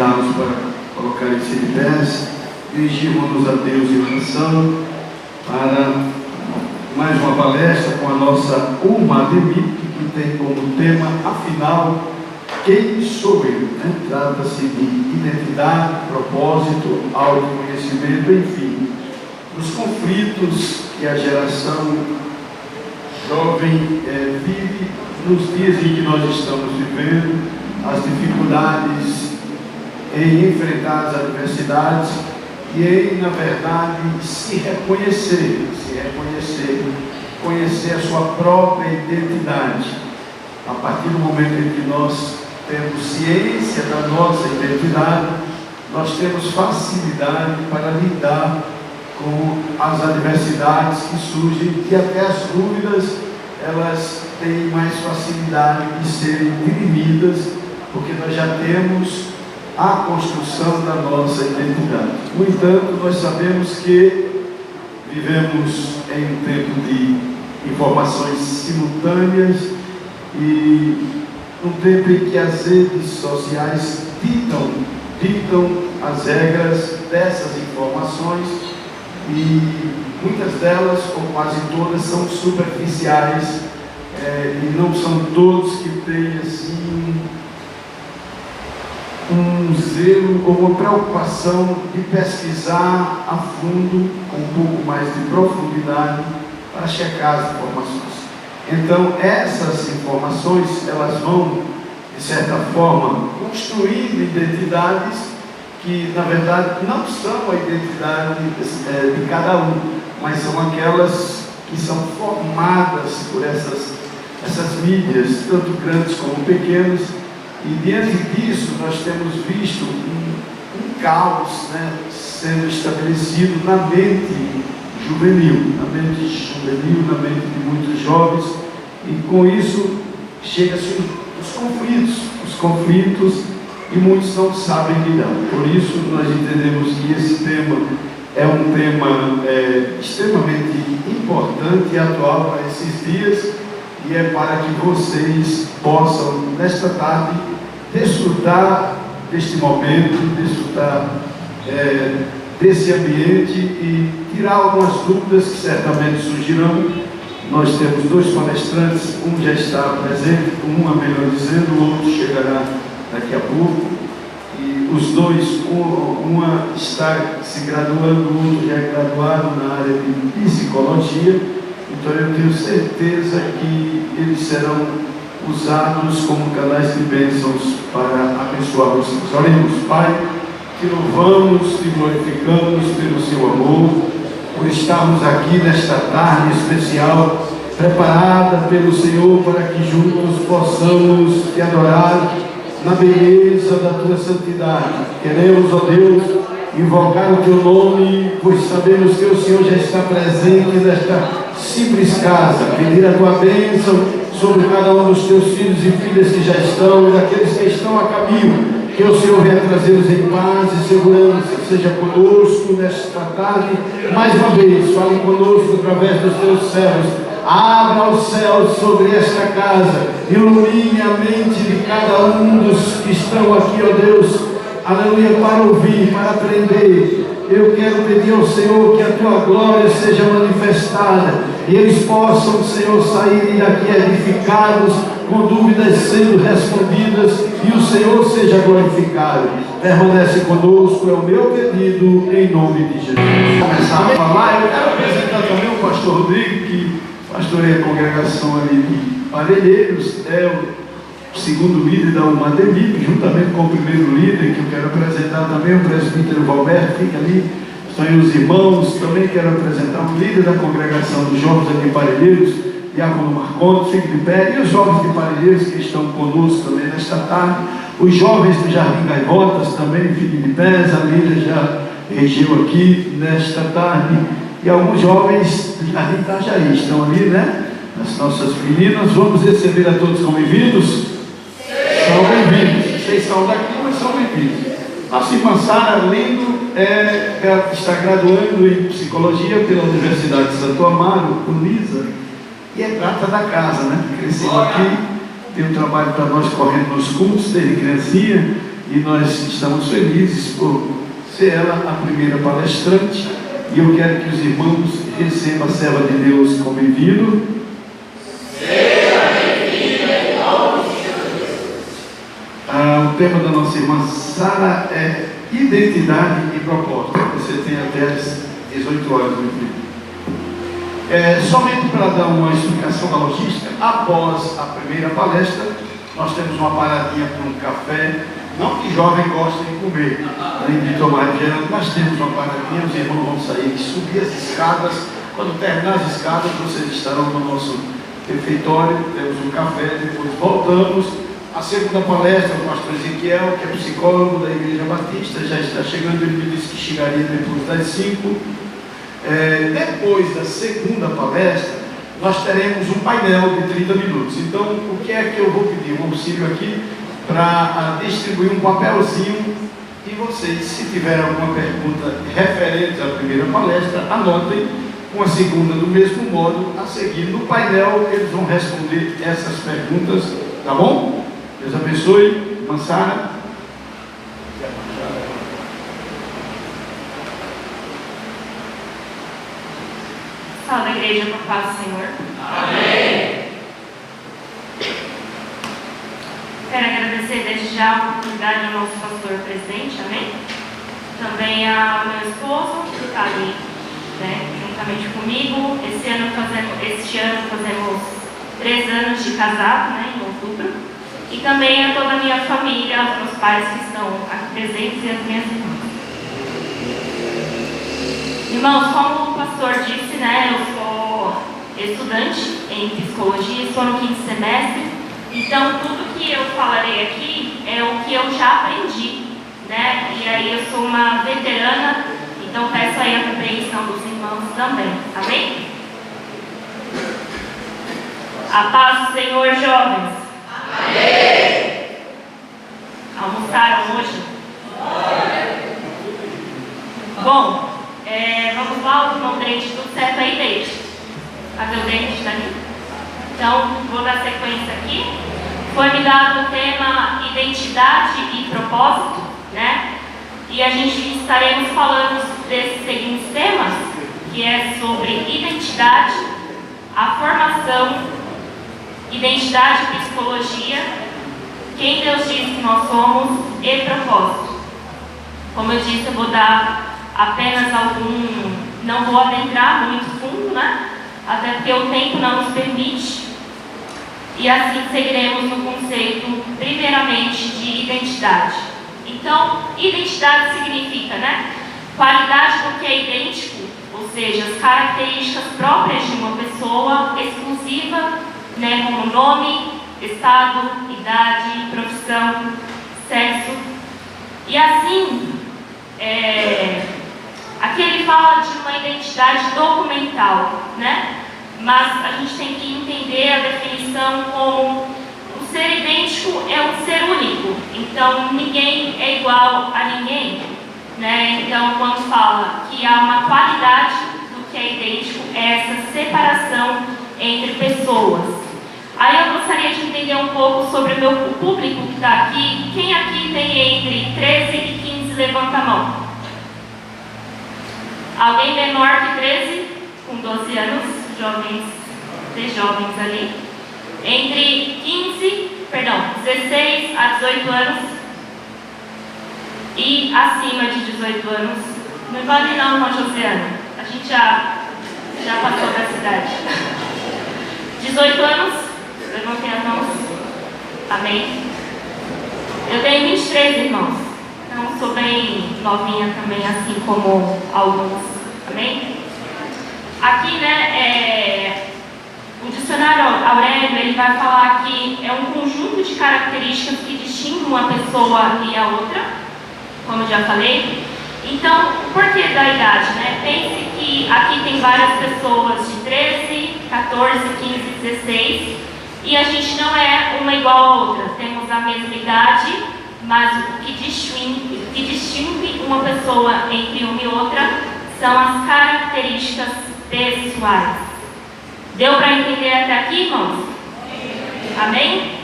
convidá-los para colocarem-se de pés, dirigirmos-nos a Deus em oração para mais uma palestra com a nossa UMADEMIP, que tem como tema, afinal, quem sou eu? Trata-se de identidade, propósito, autoconhecimento, enfim, os conflitos que a geração jovem vive nos dias em que nós estamos vivendo, as dificuldades em enfrentar as adversidades e em, na verdade, se reconhecer, conhecer a sua própria identidade. A partir do momento em que nós temos ciência da nossa identidade, nós temos facilidade para lidar com as adversidades que surgem e até as dúvidas, elas têm mais facilidade de serem dirimidas, porque nós já temos a construção da nossa identidade. No entanto, nós sabemos que vivemos em um tempo de informações simultâneas e um tempo em que as redes sociais ditam as regras dessas informações e muitas delas, ou quase todas, são superficiais e não são todos que têm assim um zelo ou uma preocupação de pesquisar a fundo, com um pouco mais de profundidade, para checar as informações. Então, essas informações, elas vão, de certa forma, construindo identidades que, na verdade, não são a identidade de cada um, mas são aquelas que são formadas por essas mídias, tanto grandes como pequenas. E diante disso, nós temos visto um caos sendo estabelecido na mente juvenil, na mente de muitos jovens, e com isso chega-se os conflitos, e muitos não sabem lidar. Por isso, nós entendemos que esse tema é um tema extremamente importante e atual para esses dias, e é para que vocês possam, nesta tarde, desfrutar deste momento, desfrutar desse ambiente e tirar algumas dúvidas que certamente surgirão. Nós temos dois palestrantes, um já está presente, melhor dizendo, o outro chegará daqui a pouco. E os dois, uma está se graduando, o outro já é graduado na área de psicologia. Então eu tenho certeza que eles serão usados como canais de bênçãos para abençoar vocês. Oremos. Pai, te louvamos, te glorificamos pelo seu amor, por estarmos aqui nesta tarde especial, preparada pelo Senhor para que juntos possamos te adorar na beleza da tua santidade. Queremos, ó Deus, invocar o teu nome, pois sabemos que o Senhor já está presente nesta simples casa. Pedir a tua bênção sobre cada um dos teus filhos e filhas que já estão e daqueles que estão a caminho, que o Senhor venha trazê-los em paz e segurança. Seja conosco nesta tarde, mais uma vez, fale conosco através dos teus servos. Abra os céus sobre esta casa, ilumine a mente de cada um dos que estão aqui, ó Deus, aleluia, para ouvir, para aprender. Eu quero pedir ao Senhor que a tua glória seja manifestada e eles possam, Senhor, sair daqui edificados, com dúvidas sendo respondidas, e o Senhor seja glorificado. Permanece conosco, é o meu pedido, em nome de Jesus. Começar a falar, eu quero apresentar também o pastor Rodrigo, que pastoreia a congregação ali de Parelheiros, é o segundo líder da UMADEMIP, juntamente com o primeiro líder, que eu quero apresentar também, o presbítero Valberto, fica ali, estão aí os irmãos. Também quero apresentar o líder da congregação dos jovens aqui de Parelheiros, Diácono Marcondes, fique de pé, e os jovens de Parelheiros que estão conosco também nesta tarde, os jovens do Jardim Gaivotas também, fiquem de pé, a líder já regeu aqui nesta tarde, e alguns jovens do Jardim Itajaí estão ali, as nossas meninas. Vamos receber a todos como bem-vindos. São bem-vindos. Vocês são daqui, mas são bem-vindos. A irmã Sara Lindo está graduando em psicologia pela Universidade de Santo Amaro, Unisa, e é prata da casa, cresceu aqui, tem um trabalho para nós correndo nos cultos desde criancinha, e nós estamos felizes por ser ela a primeira palestrante, e eu quero que os irmãos recebam a serva de Deus como bem-vindo. Seja bem-vinda em nome de Jesus. O tema da nossa irmã Sara é identidade e propósito. Você tem até as 18 horas, meu filho. Somente para dar uma explicação da logística, após a primeira palestra, nós temos uma paradinha para um café. Não que jovem goste de comer, nem de tomar refrigerante, mas temos uma paradinha, os irmãos vão sair, subir as escadas. Quando terminar as escadas, vocês estarão no nosso refeitório, temos um café, depois voltamos. A segunda palestra, o pastor Ezequiel, que é psicólogo da Igreja Batista, já está chegando, ele me disse que chegaria depois das 5. Depois da segunda palestra, nós teremos um painel de 30 minutos. Então, o que é que eu vou pedir? Um auxílio aqui para distribuir um papelzinho, e vocês, se tiverem alguma pergunta referente à primeira palestra, anotem, com a segunda do mesmo modo. A seguir no painel eles vão responder essas perguntas, tá bom? Deus abençoe. Irmã Sara. Salve a igreja com a paz do Senhor. Amém. Quero agradecer desde já a oportunidade ao nosso pastor presidente, amém? Também ao meu esposo, que está ali, né, juntamente comigo. Este ano fazemos 3 anos de casado, né, em outubro. E também a toda a minha família, aos meus pais que estão aqui presentes e as minhas irmãs. Irmãos, como o pastor disse, né, eu sou estudante em psicologia, estou no 5º semestre. Então, tudo que eu falarei aqui é o que eu já aprendi, né? E aí eu sou uma veterana, então peço aí a compreensão dos irmãos também, amém? A paz do Senhor, jovens. Amém. Almoçaram hoje? Bom, vamos lá, o irmão Dente, tudo certo aí, Dente? Cadê o Dente? Está ali? Então, vou dar sequência aqui. Foi-me dado o tema identidade e propósito, né? E a gente estaremos falando desses seguintes temas, que é sobre identidade, a formação, identidade e psicologia, quem Deus diz que nós somos e propósito. Como eu disse, eu vou dar apenas não vou adentrar muito fundo, né? Até porque o tempo não nos permite. E assim seguiremos no conceito, primeiramente, de identidade. Então, identidade significa, né, qualidade do que é idêntico, ou seja, as características próprias de uma pessoa, exclusiva, né, como nome, estado, idade, profissão, sexo. E assim, aqui ele fala de uma identidade documental, né? Mas a gente tem que entender a definição como um ser idêntico é um ser único. Então, ninguém é igual a ninguém, né? Então, quando fala que há uma qualidade do que é idêntico, é essa separação entre pessoas. Aí eu gostaria de entender um pouco sobre o público que está aqui. Quem aqui tem entre 13 e 15? Levanta a mão. Alguém menor que 13? Com 12 anos? Jovens, 3 jovens ali. Entre 16 a 18 anos e acima de 18 anos. Não vale não, irmã Josiana. A gente já passou dessa idade. 18 anos? Levantem as mãos. Amém. Eu tenho 23 irmãos. Então sou bem novinha também, assim como alguns. Amém? Aqui, né, o dicionário Aurélio, ele vai falar que é um conjunto de características que distinguem uma pessoa e a outra, como eu já falei. Então, o porquê da idade, né? Pense que aqui tem várias pessoas de 13, 14, 15, 16, e a gente não é uma igual a outra. Temos a mesma idade, mas o que distingue uma pessoa entre uma e outra são as características pessoais. Deu para entender até aqui, irmãos? Amém?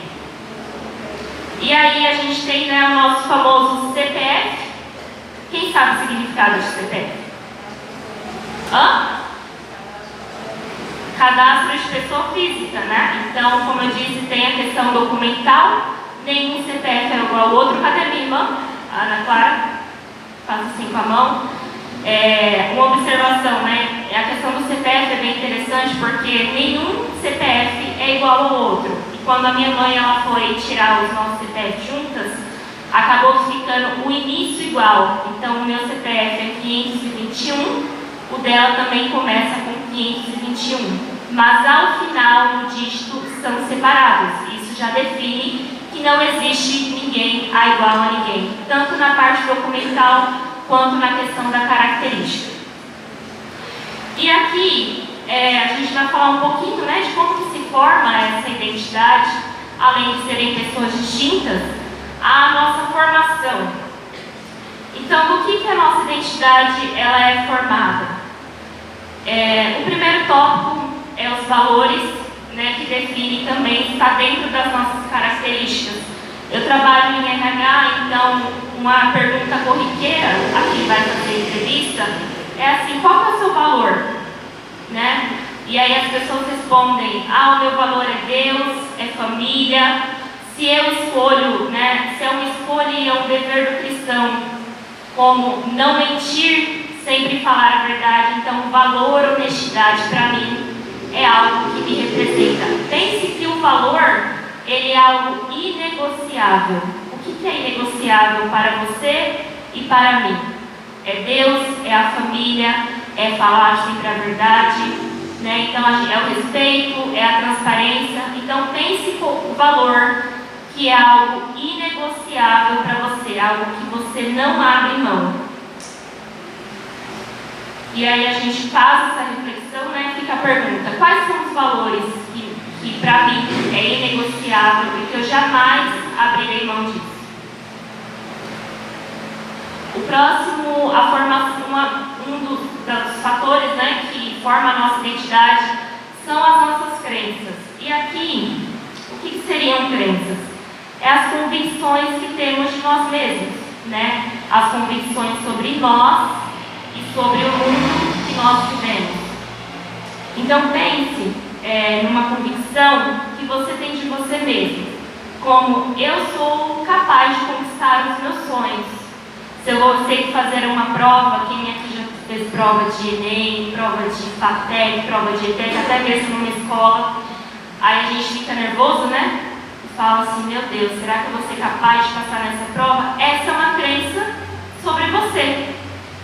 E aí a gente tem, né, o nosso famoso CPF. Quem sabe o significado de CPF? Cadastro de pessoa física, né? Então, como eu disse, tem a questão documental. Nenhum CPF é igual ao outro. Cadê minha irmã? Ana Clara? Faço assim com a mão. Uma observação, né? A questão do CPF é bem interessante porque nenhum CPF é igual ao outro. E quando a minha mãe ela foi tirar os nossos CPF juntas, acabou ficando o início igual. Então, o meu CPF é 521, o dela também começa com 521. Mas ao final, o dígito são separados. Isso já define que não existe ninguém igual a ninguém, tanto na parte documental quanto na questão da característica. E aqui, a gente vai falar um pouquinho, né, de como que se forma essa identidade, além de serem pessoas distintas, a nossa formação. Então, do que a nossa identidade ela é formada? O primeiro tópico é os valores, né, que definem também, está dentro das nossas características. Eu trabalho em RH, então uma pergunta corriqueira a quem vai fazer entrevista é assim: qual é o seu valor? Né? E aí as pessoas respondem: o meu valor é Deus, é família. Se eu escolho, né, se é uma escolha e é um dever do cristão, como não mentir, sempre falar a verdade, então valor, honestidade para mim é algo que me representa. Pense que o valor, ele é algo inegociável. O que é inegociável para você e para mim? É Deus, é a família, é falar sempre a verdade, né? Então é o respeito, é a transparência. Então pense com o valor que é algo inegociável para você, algo que você não abre mão. E aí a gente faz essa reflexão, né? Fica a pergunta: quais são os valores que para mim é inegociável e que eu jamais abrirei mão disso? O próximo, a formação, um dos fatores, né, que forma a nossa identidade são as nossas crenças. E aqui, o que seriam crenças? É as convicções que temos de nós mesmos, né? As convicções sobre nós e sobre o mundo que nós vivemos. Então pense numa convicção que você tem de você mesmo, como: eu sou capaz de conquistar os meus sonhos. Se eu sei fazer uma prova, quem aqui já fez prova de Enem, prova de FATEC, prova de ETEC, até mesmo numa escola, aí a gente fica nervoso, né? Fala assim: meu Deus, será que eu vou ser capaz de passar nessa prova? Essa é uma crença sobre você,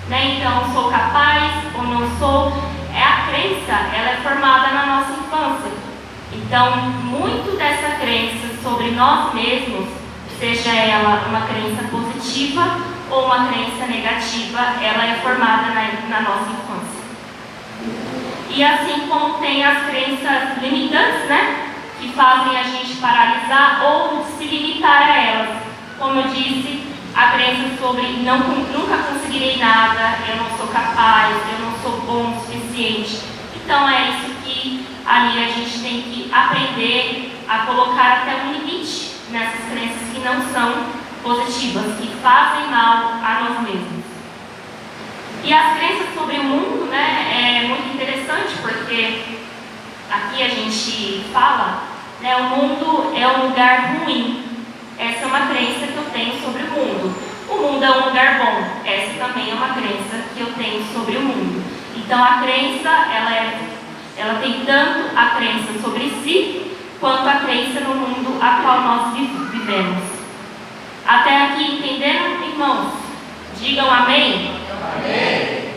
né? Então, sou capaz ou não sou? A crença, ela é formada na nossa infância. Então, muito dessa crença sobre nós mesmos, seja ela uma crença positiva ou uma crença negativa, ela é formada na nossa infância. E assim como tem as crenças limitantes, né, que fazem a gente paralisar ou se limitar a elas. Como eu disse, a crença sobre nunca conseguirei nada, eu não sou capaz, eu não sou bom o suficiente. Então é isso que ali a gente tem que aprender a colocar até um limite nessas crenças que não são positivas, que fazem mal a nós mesmos. E as crenças sobre o mundo, né, é muito interessante porque aqui a gente fala, né, o mundo é um lugar ruim. Essa é uma crença que eu tenho sobre o mundo. O mundo é um lugar bom. Essa também é uma crença que eu tenho sobre o mundo. Então a crença, ela tem tanto a crença sobre si, quanto a crença no mundo a qual nós vivemos. Até aqui entenderam, irmãos? Digam amém. Amém.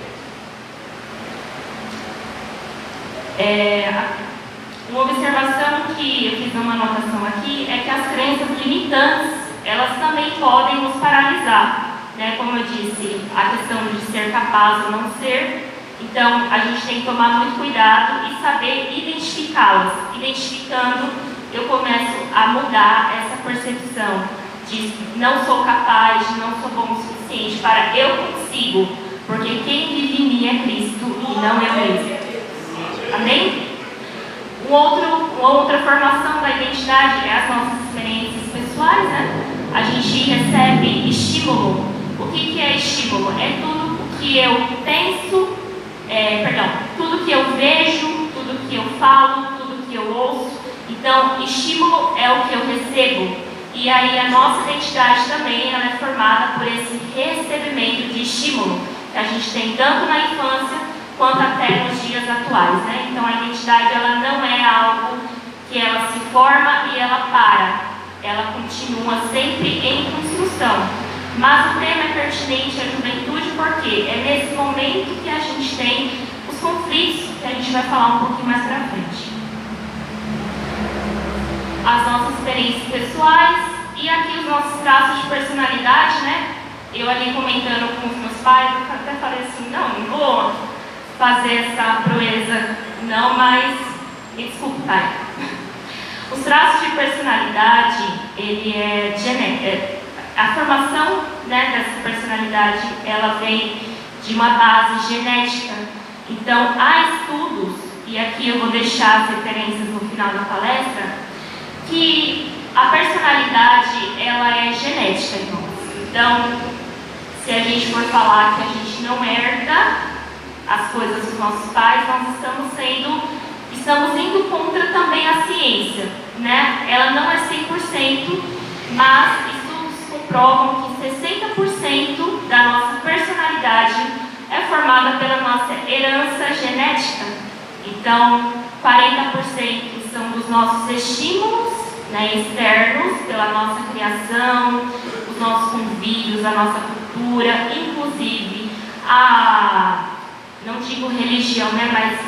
Uma observação que eu fiz numa anotação aqui é que as crenças limitantes, elas também podem nos paralisar, né? Como eu disse, a questão de ser capaz ou não ser. Então, a gente tem que tomar muito cuidado e saber identificá-las. Identificando, eu começo a mudar essa percepção de não sou capaz, de não sou bom o suficiente, para eu consigo, porque quem vive em mim é Cristo e não eu mesmo. Amém? Uma outra formação da identidade é as nossas experiências pessoais, né? a gente recebe estímulo. O que é estímulo? É tudo o que eu penso, tudo que eu vejo, tudo que eu falo, tudo que eu ouço. Então, estímulo é o que eu recebo. E aí a nossa identidade também ela é formada por esse recebimento de estímulo que a gente tem tanto na infância quanto até nos dias atuais, né? Então a identidade ela não é algo que ela se forma e ela para, ela continua sempre em construção. Mas o tema é pertinente à juventude porque é nesse momento que a gente tem os conflitos que a gente vai falar um pouquinho mais pra frente. As nossas experiências pessoais e aqui os nossos traços de personalidade, né? Eu ali comentando com os meus pais, eu até falei assim, não vou fazer essa proeza, não, mas me desculpe, pai. Os traços de personalidade, ele é genético. A formação, né, dessa personalidade, ela vem de uma base genética. Então, há estudos, e aqui eu vou deixar as referências no final da palestra, que a personalidade ela é genética, irmãos. Então, se a gente for falar que a gente não herda as coisas dos nossos pais, nós estamos indo contra também a ciência, né? Ela não é 100%, mas estudos comprovam que 60% da nossa personalidade é formada pela nossa herança genética. Então, 40% são dos nossos estímulos, né, externos, pela nossa criação, os nossos convívios, a nossa cultura, inclusive não digo religião, né, mas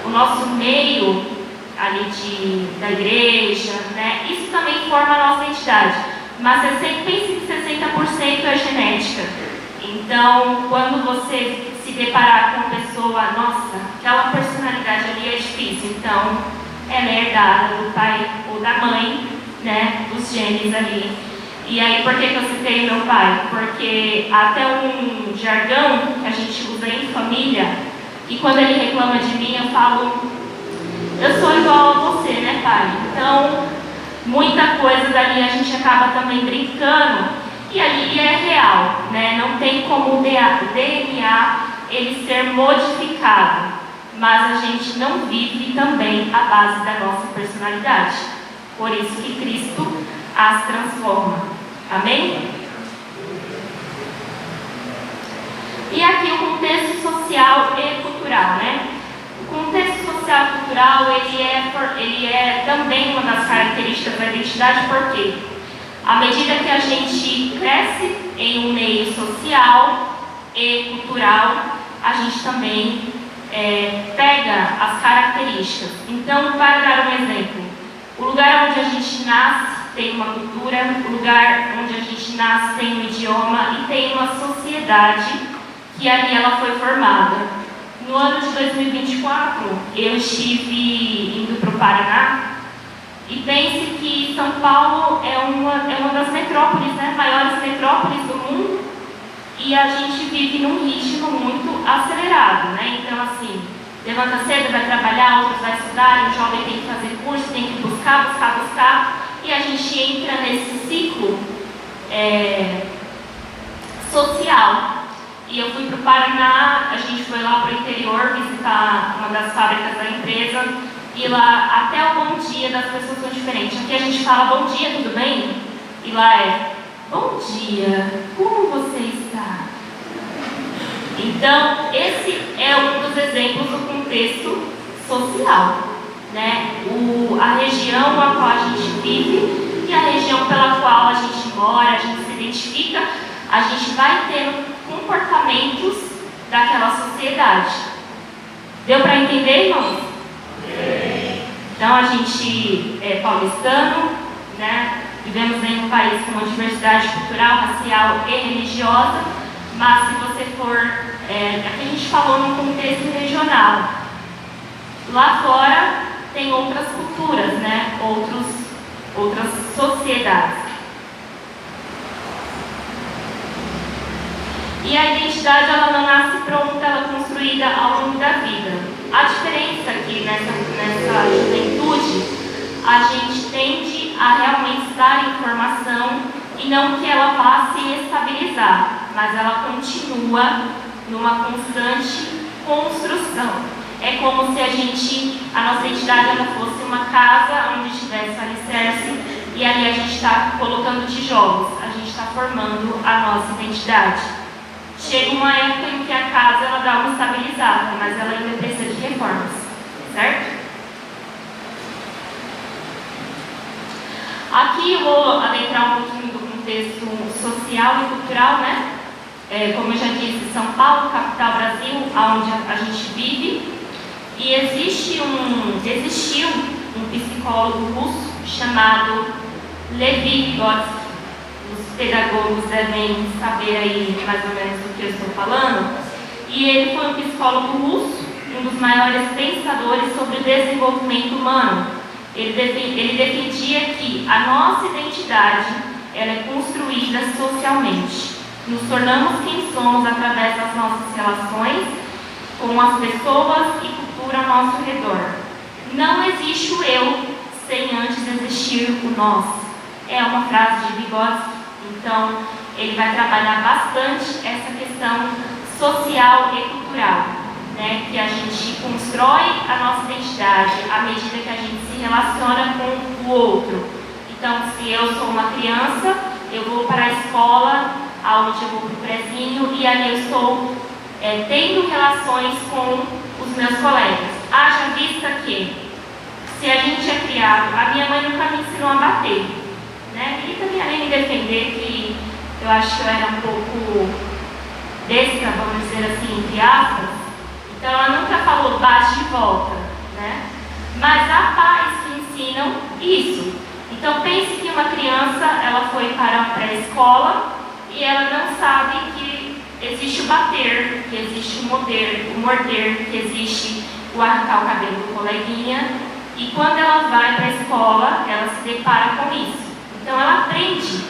o nosso meio ali da igreja, né, isso também forma a nossa identidade. Mas pense que 60% é genética. Então, quando você se deparar com uma pessoa, nossa, aquela personalidade ali é difícil, então ela é herdada do pai ou da mãe, né, dos genes ali. E aí, por que eu citei meu pai? Porque até um jargão que a gente usa em família, e quando ele reclama de mim, eu falo, eu sou igual a você, né, pai? Então, muita coisa dali a gente acaba também brincando, e ali é real, né? Não tem como o DNA ele ser modificado. Mas a gente não vive também a base da nossa personalidade. Por isso que Cristo as transforma. Amém? E aqui o contexto social e cultural, né? O contexto social e cultural, ele é também uma das características da identidade, porque à medida que a gente cresce em um meio social e cultural, a gente também pega as características. Então, para dar um exemplo, o lugar onde a gente nasce tem uma cultura, o lugar onde a gente nasce tem um idioma e tem uma sociedade que ali ela foi formada. No ano de 2024, eu estive indo para o Paraná e pense que São Paulo é uma das metrópoles, né, maiores metrópoles do mundo. E a gente vive num ritmo muito acelerado, né? Então, assim, levanta cedo, vai trabalhar, outros vai estudar, o jovem tem que fazer curso, tem que buscar, e a gente entra nesse ciclo social. E eu fui para o Paraná, a gente foi lá para o interior visitar uma das fábricas da empresa, e lá até o bom dia das pessoas são diferentes. Aqui a gente fala bom dia, tudo bem? E lá é bom dia, como você está? Então, esse é um dos exemplos do contexto social, né? A região a qual a gente vive e a região pela qual a gente mora, a gente se identifica, a gente vai tendo comportamentos daquela sociedade. Deu para entender, irmãos? Então, a gente é paulistano, né? Vivemos em um país com uma diversidade cultural, racial e religiosa, mas se você for, aqui a gente falou num contexto regional, lá fora tem outras culturas, né? Outras sociedades. E a identidade ela não nasce pronta, ela é construída ao longo da vida. A diferença aqui nessa juventude, a gente tende a realmente dar informação e não que ela vá se estabilizar, mas ela continua numa constante construção. É como se a nossa identidade ela fosse uma casa onde tivesse um alicerce e ali a gente está colocando tijolos, a gente está formando a nossa identidade. Chega uma época em que a casa ela dá uma estabilizada, mas ela ainda precisa de reformas, certo? Aqui eu vou adentrar um pouquinho do contexto social e cultural, né? Como eu já disse, São Paulo, capital Brasil, onde a gente vive. E existiu um psicólogo russo chamado Levi Vygotsky. Os pedagogos devem saber aí mais ou menos do que eu estou falando. E ele foi um psicólogo russo, um dos maiores pensadores sobre o desenvolvimento humano. Ele defendia que a nossa identidade ela é construída socialmente. Nos tornamos quem somos através das nossas relações com as pessoas e cultura ao nosso redor. Não existe o eu sem antes existir o nós. É uma frase de Vygotsky. Então, ele vai trabalhar bastante essa questão social e cultural, né? Que a gente constrói a nossa identidade à medida que a gente se relaciona com o outro. Então, se eu sou uma criança, eu vou para a escola, onde eu vou para o prezinho, e ali eu estou tendo relações com os meus colegas. Haja vista que, se a gente é criado, a minha mãe nunca me ensinou a bater, né? E também além de defender que eu acho que eu era um pouco besta, vamos dizer assim, entre aspas, então ela nunca falou bate de volta, né? Mas há pais que ensinam isso. Então pense que uma criança, ela foi para a pré-escola e ela não sabe que existe o bater, que existe o morder, que existe o arrancar o cabelo do coleguinha. E quando ela vai para a escola, ela se depara com isso. Então ela aprende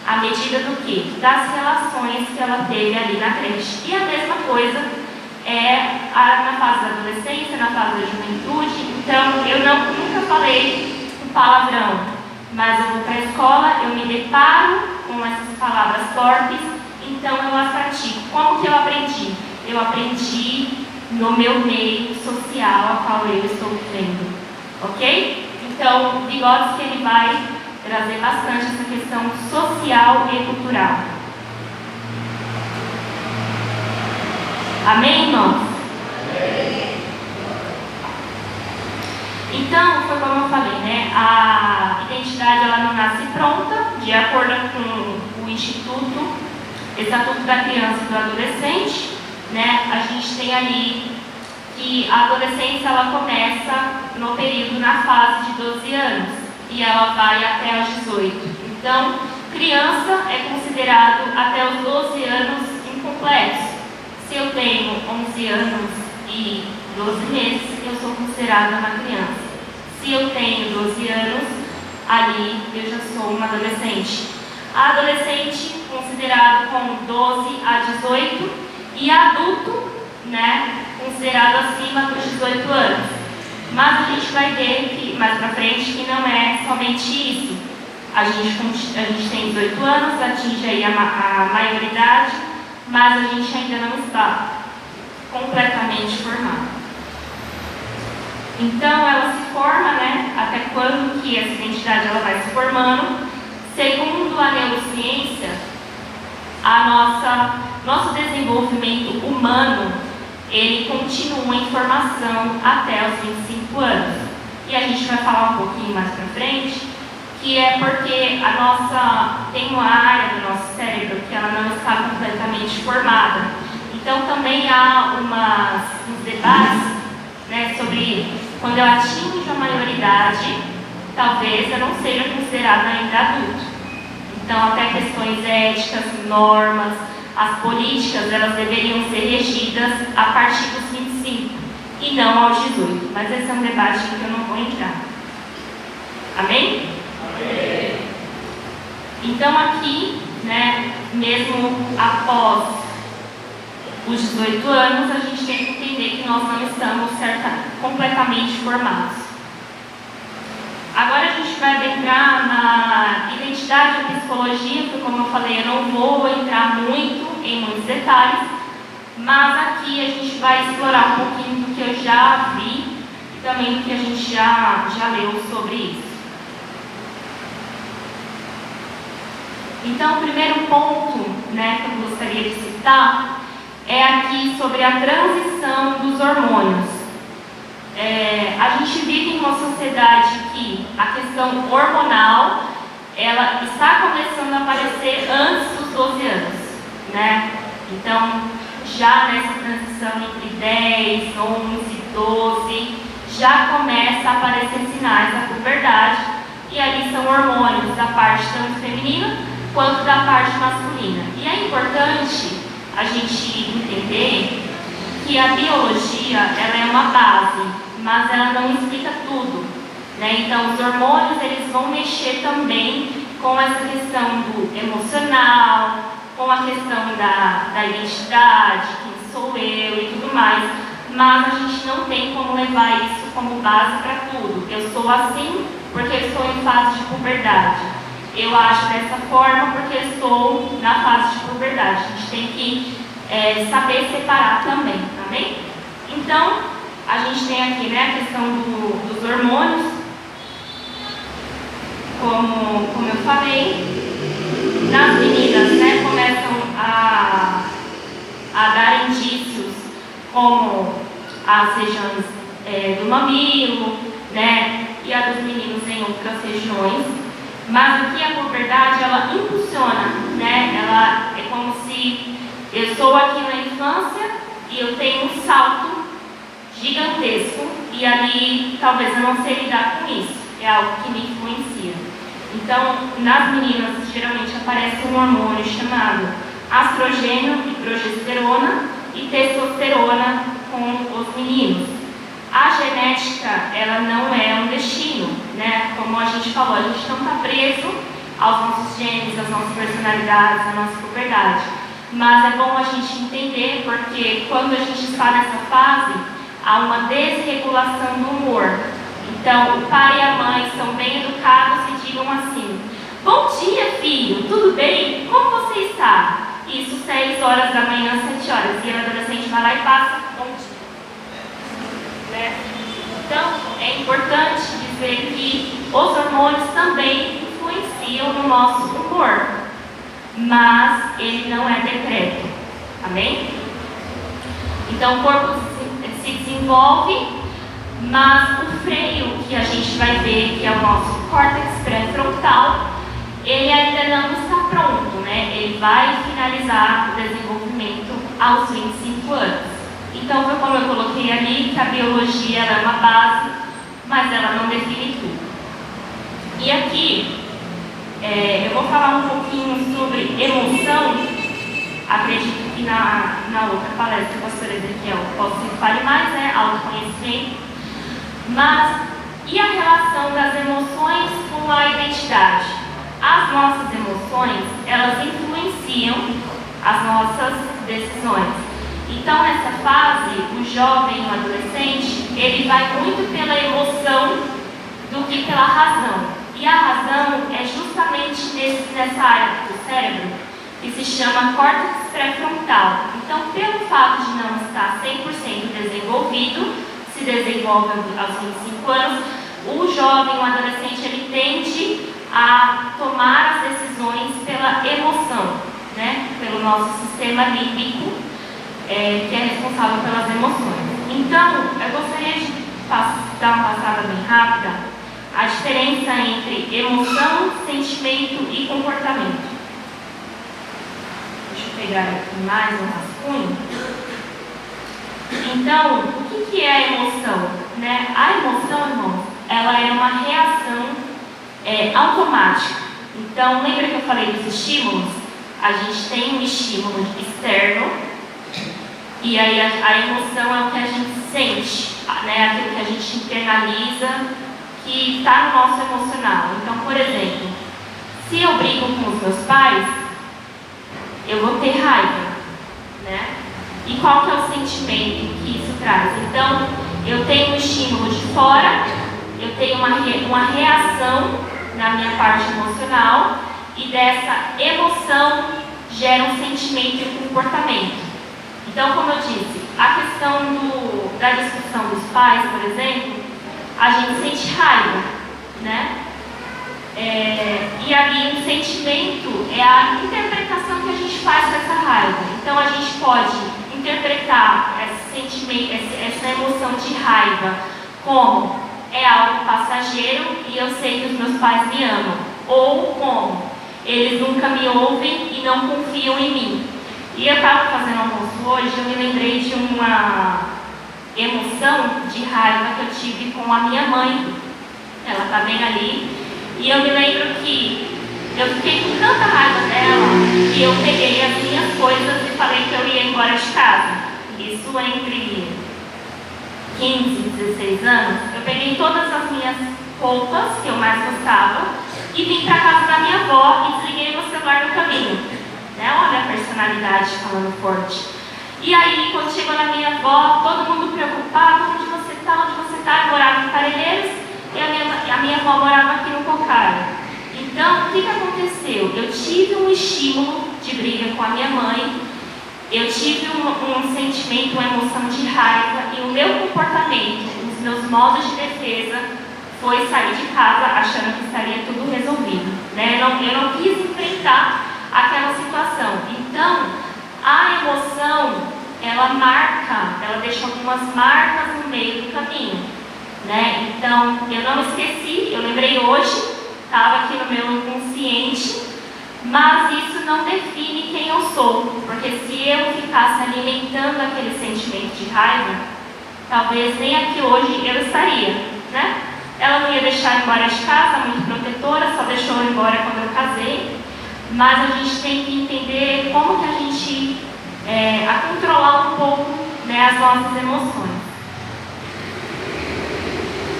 à medida do quê? Das relações que ela teve ali na creche. E a mesma coisa na fase da adolescência, na fase da juventude. Então eu nunca falei um palavrão, mas eu vou para a escola, eu me deparo com essas palavras torpes, então eu as pratico. Como que eu aprendi? Eu aprendi no meu meio social a qual eu estou vivendo. Ok? Então, Vygotsky ele vai trazer bastante essa questão social e cultural. Amém, irmãos? Então, foi como eu falei, né? A identidade ela não nasce pronta, de acordo com o Estatuto da Criança e do Adolescente, né? A gente tem ali que a adolescência ela começa no período na fase de 12 anos e ela vai até os 18. Então, criança é considerado até os 12 anos incompletos. Se eu tenho 11 anos e 12 meses, eu sou considerada uma criança. Se eu tenho 12 anos, ali eu já sou uma adolescente. A adolescente considerado com 12 a 18 e adulto, né, considerado acima dos 18 anos. Mas a gente vai ver que mais pra frente que não é somente isso. A gente tem 18 anos, atinge aí a maioridade, mas a gente ainda não está completamente formado. Então ela se forma, né? Até quando que essa identidade ela vai se formando? Segundo a neurociência, nosso desenvolvimento humano ele continua em formação até os 25 anos. E a gente vai falar um pouquinho mais pra frente, que é porque tem uma área do nosso cérebro que ela não está completamente formada. Então também há uns debates, né, sobre quando eu atinjo a maioridade, talvez eu não seja considerada ainda adulto. Então até questões éticas, normas, as políticas, elas deveriam ser regidas a partir dos 25 e não aos 18. Mas esse é um debate que eu não vou entrar. Amém? Amém. Então aqui, né, mesmo após os 18 anos, a gente tem que entender que nós não estamos completamente formados. Agora a gente vai adentrar na identidade e psicologia, porque como eu falei, eu não vou entrar muito em muitos detalhes, mas aqui a gente vai explorar um pouquinho do que eu já vi e também do que a gente já leu sobre isso. Então, o primeiro ponto, né, que eu gostaria de citar é aqui sobre a transição dos hormônios. A gente vive em uma sociedade que a questão hormonal ela está começando a aparecer antes dos 12 anos, né? Então, já nessa transição entre 10, 11, 12, já começa a aparecer sinais da puberdade, e ali são hormônios da parte tanto feminina quanto da parte masculina. E é importante a gente entender que a biologia ela é uma base, mas ela não explica tudo, né? Então, os hormônios eles vão mexer também com essa questão do emocional, com a questão da identidade, quem sou eu e tudo mais, mas a gente não tem como levar isso como base para tudo. Eu sou assim porque eu estou em fase de puberdade. Eu acho dessa forma porque eu estou na fase de puberdade. A gente tem que saber separar também, tá bem? Então, a gente tem aqui, né, a questão dos hormônios, como eu falei, nas meninas, né, começam a dar indícios como as regiões do mamilo, né, e a dos meninos em outras regiões. Mas aqui a puberdade, ela impulsiona, né, ela é como se eu estou aqui na infância e eu tenho um salto gigantesco e ali talvez eu não sei lidar com isso, é algo que me influencia. Então, nas meninas geralmente aparece um hormônio chamado astrogênio e progesterona e testosterona com os meninos. A genética, ela não é um destino, né? Como a gente falou, a gente não está preso aos nossos genes, às nossas personalidades, à nossa puberdade. Mas é bom a gente entender porque quando a gente está nessa fase, há uma desregulação do humor. Então, o pai e a mãe são bem educados e digam assim: bom dia, filho, tudo bem? Como você está? Isso 6 horas da manhã, 7 horas. E o adolescente vai lá e passa bom dia. Né? Então, é importante dizer que os hormônios também influenciam no nosso humor, mas ele não é decreto. Amém? Então, o corpo se desenvolve, mas o freio que a gente vai ver, que é o nosso córtex pré-frontal, ele ainda não está pronto, né? Ele vai finalizar o desenvolvimento aos 25 anos. Então, foi como eu coloquei ali, que a biologia ela é uma base, mas ela não define tudo. E aqui, eu vou falar um pouquinho sobre emoção. Acredito que na outra palestra do pastor Ezequiel posso que fale mais, né? Autoconhecimento. Mas, e a relação das emoções com a identidade? As nossas emoções, elas influenciam as nossas decisões. Então, nessa fase, o jovem, o adolescente, ele vai muito pela emoção do que pela razão. E a razão é justamente nessa área do cérebro que se chama córtex pré-frontal. Então, pelo fato de não estar 100% desenvolvido, se desenvolve aos 25 anos, o jovem, o adolescente, ele tende a tomar as decisões pela emoção, né? Pelo nosso sistema límbico, que é responsável pelas emoções. Então, eu gostaria de dar uma passada bem rápida a diferença entre emoção, sentimento e comportamento. Deixa eu pegar aqui mais um rascunho. Então, o que é a emoção? Né? A emoção, irmãos, ela é uma reação automática. Então, lembra que eu falei dos estímulos? A gente tem um estímulo externo, e aí a emoção é o que a gente sente, né? Aquilo que a gente internaliza, que está no nosso emocional. Então, por exemplo, se eu brigo com os meus pais, eu vou ter raiva, né? E qual que é o sentimento que isso traz? Então, eu tenho um estímulo de fora, eu tem uma reação na minha parte emocional e dessa emoção gera um sentimento e um comportamento. Então, como eu disse, a questão da discussão dos pais, por exemplo, a gente sente raiva, né? E ali o sentimento é a interpretação que a gente faz com essa raiva. Então, a gente pode interpretar esse sentimento, essa emoção de raiva como é algo passageiro e eu sei que os meus pais me amam, ou como eles nunca me ouvem e não confiam em mim. E eu estava fazendo almoço hoje, eu me lembrei de uma emoção de raiva que eu tive com a minha mãe. Ela está bem ali. E eu me lembro que eu fiquei com tanta raiva dela que eu peguei as minhas coisas e falei que eu ia embora de casa. Isso entre 15 e 16 anos. Eu peguei todas as minhas roupas que eu mais gostava e vim para casa da minha avó e desliguei meu celular no caminho. Olha a personalidade falando forte. E aí, quando chegou na minha avó, todo mundo preocupado: onde você está? Onde você está? Eu morava em Parelheiros e a minha avó morava aqui no Cocara. Então, o que aconteceu? Eu tive um estímulo de briga com a minha mãe, eu tive um sentimento, uma emoção de raiva, e o meu comportamento, os meus modos de defesa, foi sair de casa achando que estaria tudo resolvido. Eu não quis enfrentar aquela situação. Então, a emoção, ela deixa algumas marcas no meio do caminho, Então, eu não esqueci, eu lembrei hoje, estava aqui no meu inconsciente, mas isso não define quem eu sou, porque se eu ficasse alimentando aquele sentimento de raiva, talvez nem aqui hoje eu estaria, Ela não ia deixar eu embora de casa, muito protetora, só deixou eu embora quando eu casei. Mas a gente tem que entender como que a gente a controlar um pouco as nossas emoções.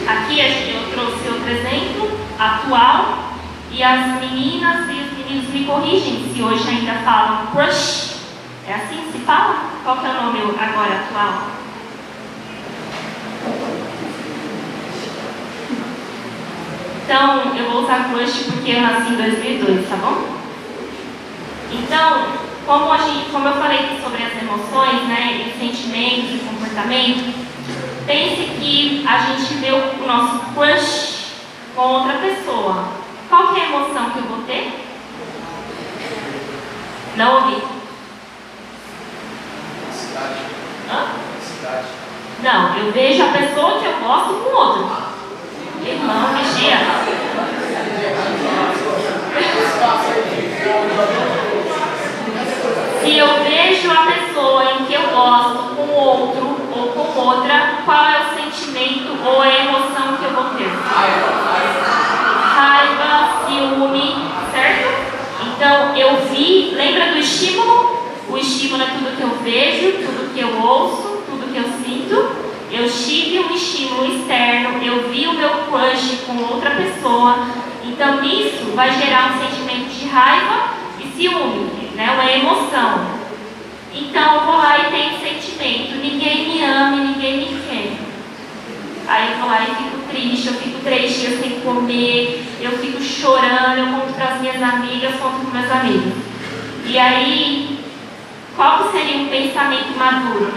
Aqui eu trouxe outro exemplo atual, e as meninas e os meninos me corrigem se hoje ainda falam crush. É assim que se fala? Qual que é o nome agora atual? Então, eu vou usar crush porque eu nasci em 2002, tá bom? Então, como eu falei sobre as emoções, e sentimentos e comportamento, pense que a gente vê o nosso crush com outra pessoa. Qual que é a emoção que eu vou ter? Não ouvi. Cidade. Hã? Cidade. Não, eu vejo a pessoa que eu gosto com outro. Irmão, mexia. Se eu vejo a pessoa em que eu gosto com outro ou com outra, qual é o sentimento ou a emoção que eu vou ter? Raiva, ciúme, certo? Então, eu vi, lembra do estímulo? O estímulo é tudo que eu vejo, tudo que eu ouço, tudo que eu sinto. Eu tive um estímulo externo, eu vi o meu crush com outra pessoa. Então, isso vai gerar um sentimento de raiva e ciúme. Uma emoção. Então eu vou lá e tenho sentimento: ninguém me ama, ninguém me quer. Aí eu vou lá e eu fico 3 dias sem comer, eu fico chorando, eu conto para as minhas amigas, conto para meus amigos. E aí, qual que seria um pensamento maduro,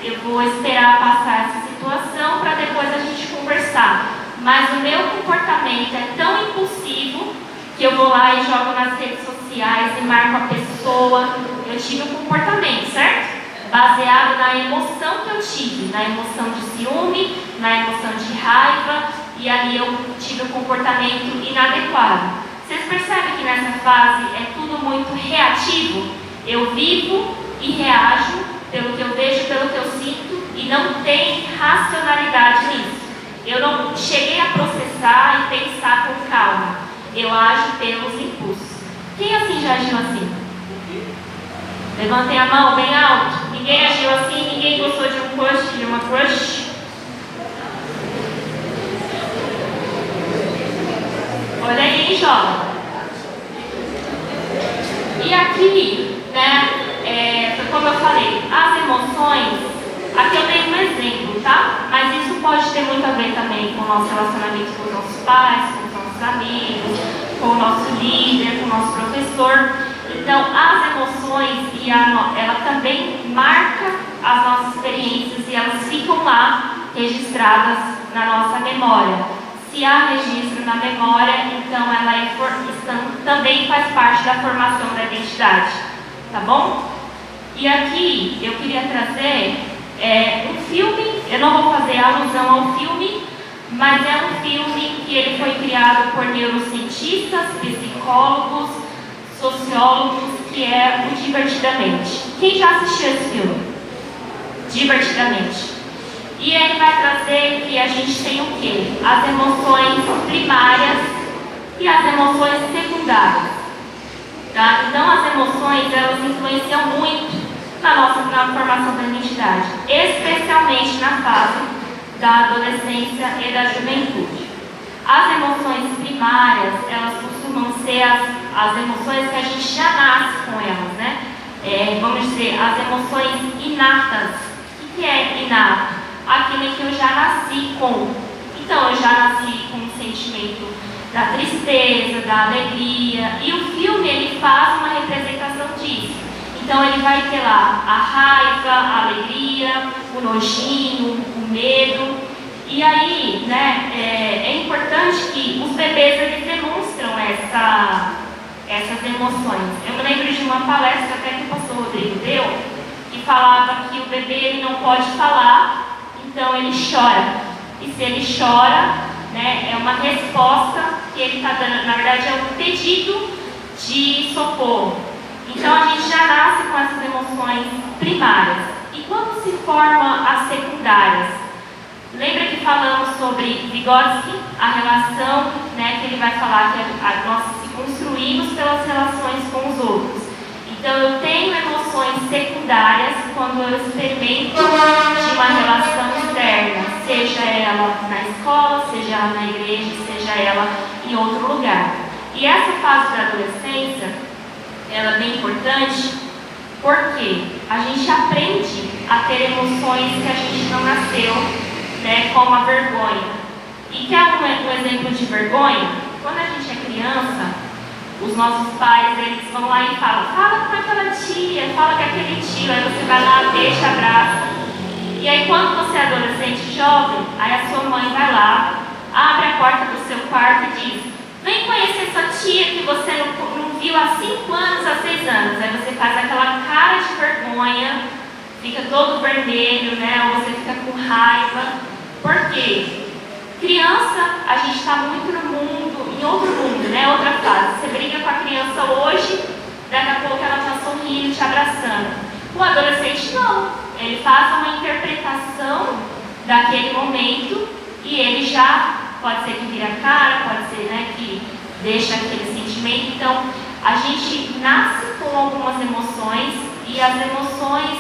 Eu vou esperar passar essa situação para depois a gente conversar. Mas o meu comportamento é tão impulsivo que eu vou lá e jogo nas redes sociais e marco a pessoa. Eu tive um comportamento, certo? Baseado na emoção que eu tive, na emoção de ciúme, na emoção de raiva, e ali eu tive um comportamento inadequado. Vocês percebem que nessa fase é tudo muito reativo? Eu vivo e reajo pelo que eu vejo, pelo que eu sinto, e não tem racionalidade nisso. Eu não cheguei a processar e pensar com calma. Eu ajo pelos impulsos. Quem assim já agiu assim? Levantem a mão bem alto. Ninguém agiu assim? Ninguém gostou de um crush, de uma crush? Olha aí, jovem. E aqui, foi como eu falei, as emoções, aqui eu dei um exemplo, tá? Mas isso pode ter muito a ver também com o nosso relacionamento com os nossos pais, com os nossos amigos, com o nosso líder, com o nosso professor. Então, as emoções, ela também marca as nossas experiências e elas ficam lá registradas na nossa memória. Se há registro na memória, então ela também faz parte da formação da identidade, tá bom? E aqui eu queria trazer um filme, eu não vou fazer alusão ao filme, mas é um filme que ele foi criado por neurocientistas, psicólogos, sociólogos, que é o Divertidamente. Quem já assistiu esse filme? Divertidamente. E ele vai trazer que a gente tem o quê? As emoções primárias e as emoções secundárias. Tá? Então as emoções, elas influenciam muito na formação da identidade, especialmente na fase da adolescência e da juventude. As emoções primárias, elas costumam ser as emoções que a gente já nasce com elas, né? Vamos dizer, as emoções inatas. O que é inato? Aquilo que eu já nasci com. Então, eu já nasci com o sentimento da tristeza, da alegria, e o filme, ele faz uma representação disso. Então, ele vai ter lá a raiva, a alegria, o nojinho, o medo. E aí, né, é importante que os bebês, eles demonstram essas emoções. Eu me lembro de uma palestra até que o pastor Rodrigo deu, que falava que o bebê, ele não pode falar, então ele chora. E se ele chora, né, é uma resposta que ele está dando, na verdade é um pedido de socorro. Então a gente já nasce com essas emoções primárias. E quando se formam as secundárias? Lembra que falamos sobre Vygotsky, a relação, né, que ele vai falar que nós se construímos pelas relações com os outros. Então eu tenho emoções secundárias quando eu experimento de uma relação externa, seja ela na escola, seja ela na igreja, seja ela em outro lugar. E essa fase da adolescência, ela é bem importante porque a gente aprende a ter emoções que a gente não nasceu, né, como a vergonha. E quer um exemplo de vergonha? Quando a gente é criança, os nossos pais, eles vão lá e falam, fala com aquela tia, fala com aquele tio, aí você vai lá, deixa, abraça. E aí quando você é adolescente jovem, aí a sua mãe vai lá, abre a porta do seu quarto e diz, vem conhecer sua tia que você não viu há 5 anos, há 6 anos. Aí você faz aquela cara de vergonha, fica todo vermelho, né? Ou você fica com raiva. Por quê? Criança, a gente está muito no mundo, em outro mundo, né? Outra fase. Você briga com a criança hoje, daqui a pouco ela está sorrindo, te abraçando. O adolescente não. Ele faz uma interpretação daquele momento e ele já, pode ser que vira a cara, pode ser, né, que deixa aquele sentimento. Então, a gente nasce com algumas emoções e as emoções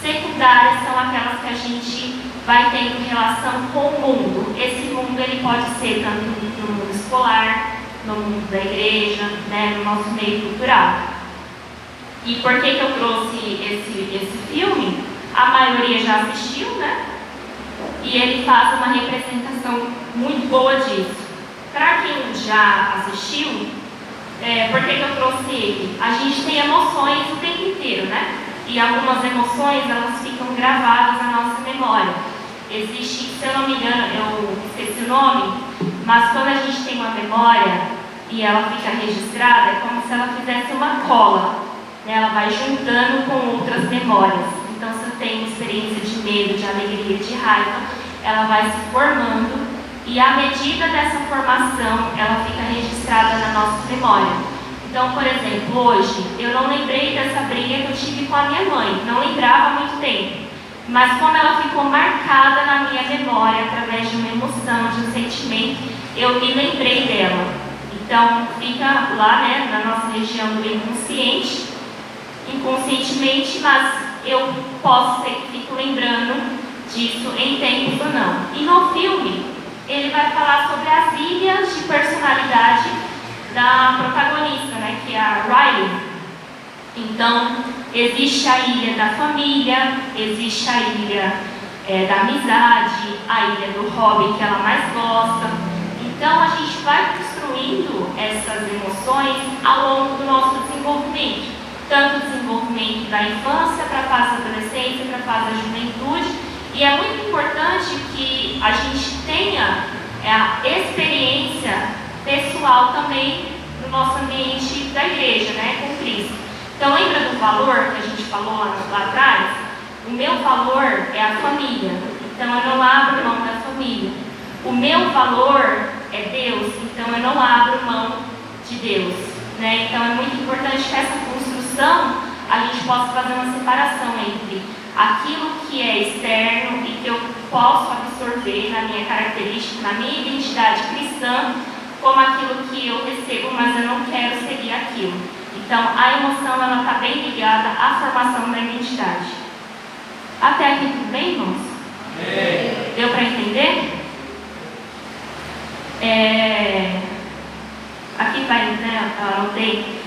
secundárias são aquelas que a gente vai tendo relação com o mundo. Esse mundo, ele pode ser tanto no mundo escolar, no mundo da igreja, né, no nosso meio cultural. E por que eu trouxe esse filme? A maioria já assistiu, né? E ele faz uma representação muito boa disso. Para quem já assistiu, por que eu trouxe ele? A gente tem emoções o tempo inteiro, né? E algumas emoções, elas ficam gravadas na nossa memória. Existe, se eu não me engano, eu esqueci o nome, mas quando a gente tem uma memória e ela fica registrada, é como se ela fizesse uma cola, né? Ela vai juntando com outras memórias. Então, se eu tenho experiência de medo, de alegria, de raiva, ela vai se formando e à medida dessa formação, ela fica registrada na nossa memória. Então, por exemplo, hoje, eu não lembrei dessa briga que eu tive com a minha mãe, não lembrava há muito tempo. Mas como ela ficou marcada na minha memória, através de uma emoção, de um sentimento, eu me lembrei dela. Então, fica lá, né, na nossa região do inconsciente, inconscientemente, mas eu posso ser que fico lembrando disso em tempos ou não. E no filme, ele vai falar sobre as ilhas de personalidade da protagonista, né, que é a Riley. Então, existe a ilha da família, existe a ilha da amizade, a ilha do hobby que ela mais gosta. Então a gente vai construindo essas emoções ao longo do nosso desenvolvimento, tanto o desenvolvimento da infância para a fase da adolescência, para a fase da juventude, e é muito importante que a gente tenha a experiência pessoal também no nosso ambiente da igreja, né, com Cristo. Então lembra do valor que a gente falou lá atrás? O meu valor é a família, então eu não abro mão da família. O meu valor é Deus, então eu não abro mão de Deus, né? Então é muito importante que essa construção a gente possa fazer uma separação entre aquilo que é externo e que eu posso absorver na minha característica, na minha identidade cristã, como aquilo que eu recebo, mas eu não quero seguir aquilo. Então a emoção ela está bem ligada à formação da identidade. Até aqui tudo bem, irmãos? Deu para entender? Aqui vai, né, eu anotei.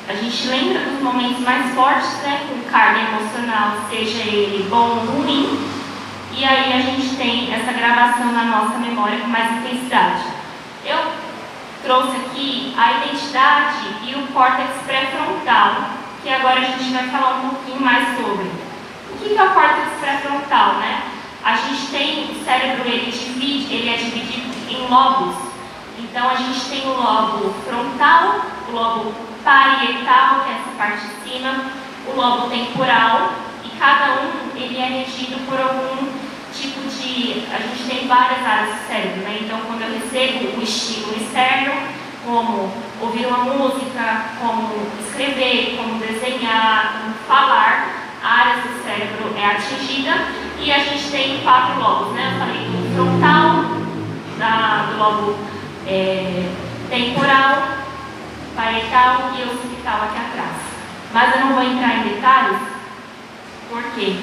A gente lembra dos momentos mais fortes, né, com carga emocional, seja ele bom ou ruim, e aí a gente tem essa gravação na nossa memória com mais intensidade. Eu trouxe aqui a identidade e o córtex pré-frontal, que agora a gente vai falar um pouquinho mais sobre. O que é o córtex pré-frontal, né? A gente tem o cérebro, ele é dividido em lobos. Então a gente tem o lobo frontal, o lobo parietal, que é essa parte de cima, o lobo temporal, e cada um ele é regido por algum tipo de... A gente tem várias áreas do cérebro, né? Então quando eu recebo o estímulo externo, como ouvir uma música, como escrever, como desenhar, como falar, a área do cérebro é atingida, e a gente tem 4 lobos, né? Eu falei do frontal, do lobo temporal, parietal e occipital aqui atrás. Mas eu não vou entrar em detalhes, porque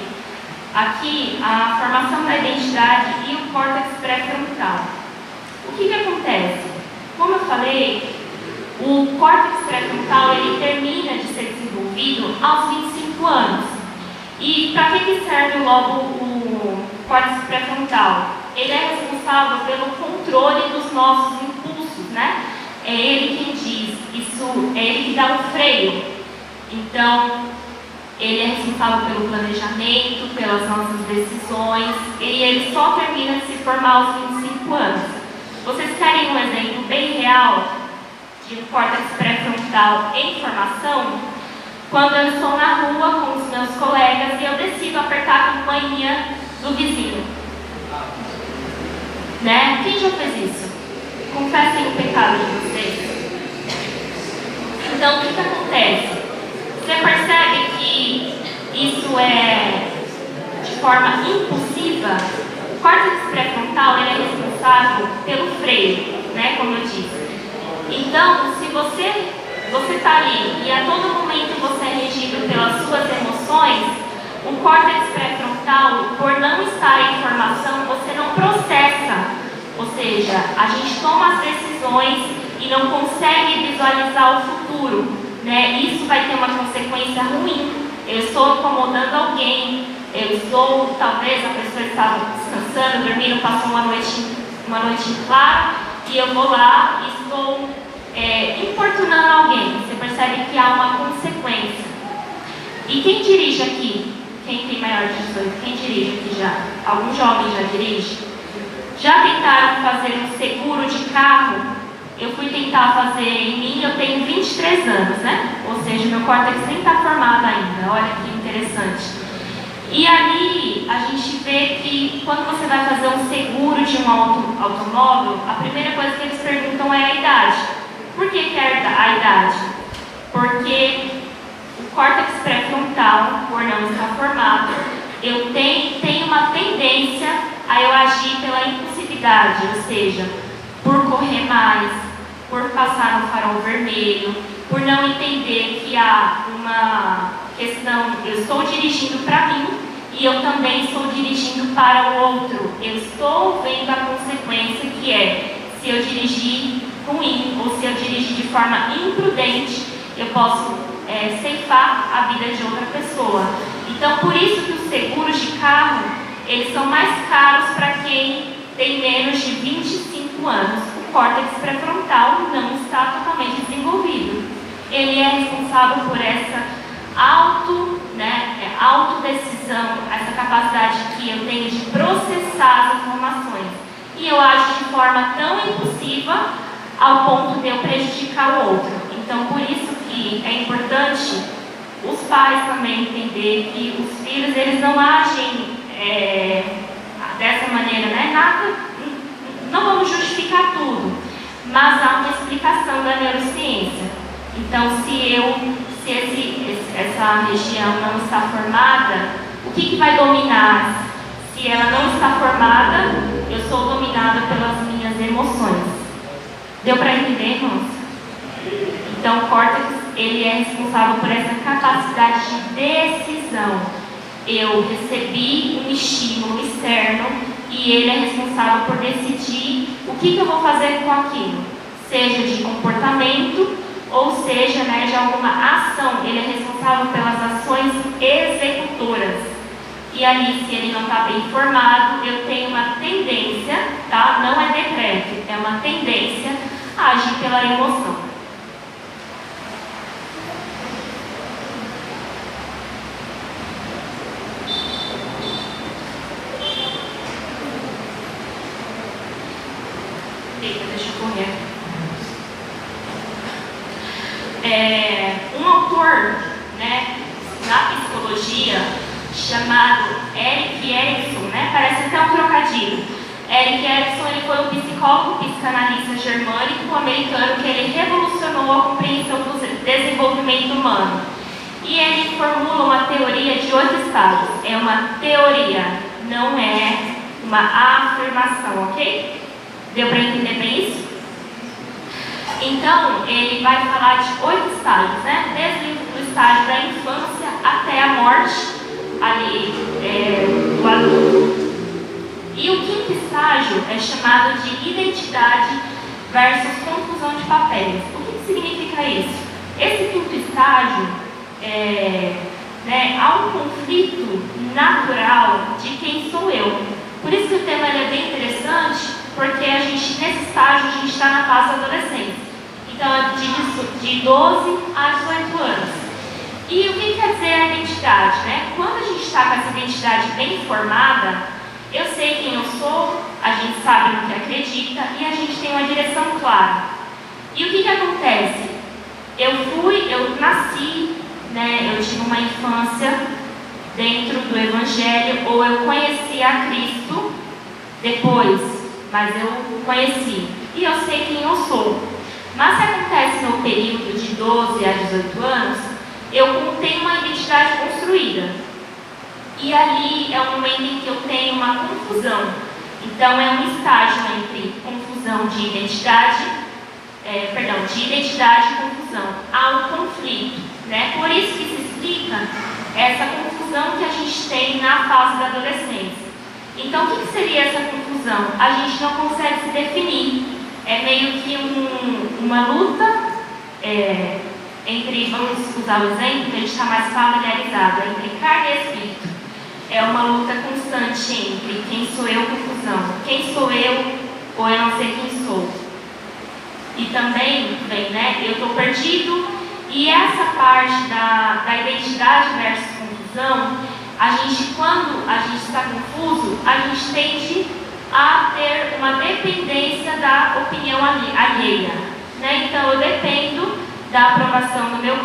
aqui a formação da identidade e o córtex pré-frontal. O que acontece? Como eu falei, o córtex pré-frontal ele termina de ser desenvolvido aos 25 anos. E para que serve o córtex pré-frontal? Ele é responsável pelo controle dos nossos impulsos, né? É ele quem diz, é ele que dá o freio. Então, ele é responsável pelo planejamento, pelas nossas decisões, e ele só termina de se formar aos 25 anos. Vocês querem um exemplo bem real de um córtex pré-frontal em formação? Quando eu estou na rua com os meus colegas e eu decido apertar a campainha do vizinho. Né? Quem já fez isso? Confessem o pecado de vocês. Então, o que acontece? Você percebe que isso é de forma impulsiva? O córtex pré-frontal ele é responsável pelo freio, né? Como eu disse. Então, se você está ali e a todo momento você é regido pelas suas emoções, o córtex pré-frontal, por não estar em formação, você não processa. Ou seja, a gente toma as decisões e não consegue visualizar o futuro, né? Isso vai ter uma consequência ruim. Eu estou incomodando alguém, talvez a pessoa estava descansando, dormindo, passou uma noite clara, e eu vou lá e estou importunando alguém. Você percebe que há uma consequência. E quem dirige aqui? Quem tem maior de 18? Quem dirige aqui já? Algum jovem já dirige? Já tentaram fazer um seguro de carro? Eu fui tentar fazer em mim, eu tenho 23 anos, né? Ou seja, meu córtex nem está formado ainda. Olha que interessante. E ali a gente vê que quando você vai fazer um seguro de um automóvel, a primeira coisa que eles perguntam é a idade. Por que é a idade? Porque o córtex pré-frontal, por não estar formado, eu tenho uma tendência a eu agir pela impulsividade, ou seja, por correr mais, por passar no farol vermelho, por não entender que há uma questão, eu estou dirigindo para mim e eu também estou dirigindo para o outro. Eu estou vendo a consequência que é, se eu dirigir ruim ou se eu dirigir de forma imprudente, eu posso ceifar a vida de outra pessoa. Então, por isso que os seguros de carro, eles são mais caros para quem tem menos de 25 anos. O córtex pré-frontal não está totalmente desenvolvido. Ele é responsável por essa autodecisão, essa capacidade que eu tenho de processar as informações. E eu ajo de forma tão impulsiva ao ponto de eu prejudicar o outro. Então, por isso que é importante os pais também entender que os filhos, eles não agem dessa maneira, né? Não vamos justificar tudo, mas há uma explicação da neurociência. Então, se essa região não está formada, o que vai dominar? Se ela não está formada, eu sou dominada pelas minhas emoções. Deu para entender, irmãos? Então, o córtex, ele é responsável por essa capacidade de decisão. Eu recebi um estímulo externo e ele é responsável por decidir o que eu vou fazer com aquilo, seja de comportamento ou seja, né, de alguma ação. Ele é responsável pelas ações executoras. E ali, se ele não está bem formado, eu tenho uma tendência, tá? Não é decreto, é uma tendência a agir pela emoção. Deixa eu correr. Um autor, né, na psicologia, chamado Erik Erikson, né, parece até um trocadilho. Erik Erikson, ele foi um psicólogo psicanalista germânico americano que ele revolucionou a compreensão do desenvolvimento humano. E ele formula uma teoria de 8 estados. É uma teoria, não é uma afirmação, ok? Deu para entender bem isso? Então, ele vai falar de 8 estágios, né? Desde o estágio da infância até a morte, ali, do adulto. E o 5º estágio é chamado de identidade versus confusão de papéis. O que significa isso? Esse 5º estágio, há um conflito natural de quem sou eu. Por isso que o tema é bem interessante, porque a gente, nesse estágio, a gente está na fase da adolescência. Então, é de 12 a 18 anos. E o que quer dizer a identidade, né? Quando a gente está com essa identidade bem formada, eu sei quem eu sou, a gente sabe no que acredita e a gente tem uma direção clara. E o que acontece? Eu nasci, né? Eu tive uma infância dentro do Evangelho, ou eu conheci a Cristo depois, mas eu conheci. E eu sei quem eu sou. Mas se acontece no período de 12 a 18 anos, eu tenho uma identidade construída. E ali é um momento em que eu tenho uma confusão. Então é um estágio entre confusão de identidade, de identidade e confusão. Há um conflito, né? Por isso que se explica essa confusão que a gente tem na fase da adolescência. Então o que seria essa confusão? A gente não consegue se definir. É meio que uma luta entre, vamos usar o exemplo, que a gente está mais familiarizado, entre carne e espírito. É uma luta constante entre quem sou eu, confusão. Quem sou eu, ou eu não sei quem sou. E também, né, eu estou perdido. E essa parte da identidade versus confusão, quando a gente está confuso, a gente tende a ter uma dependência da opinião alheia, né? Então eu dependo da aprovação do meu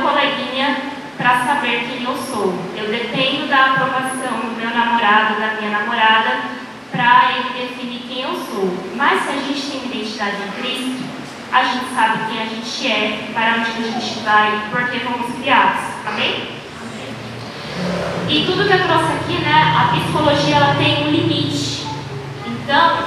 coleguinha para saber quem eu sou. Eu dependo da aprovação do meu namorado, da minha namorada, para ele definir quem eu sou. Mas se a gente tem identidade em Cristo, a gente sabe quem a gente é, para onde a gente vai, porque fomos criados. Amém? E tudo que eu trouxe aqui, né, a psicologia ela tem um limite. Então,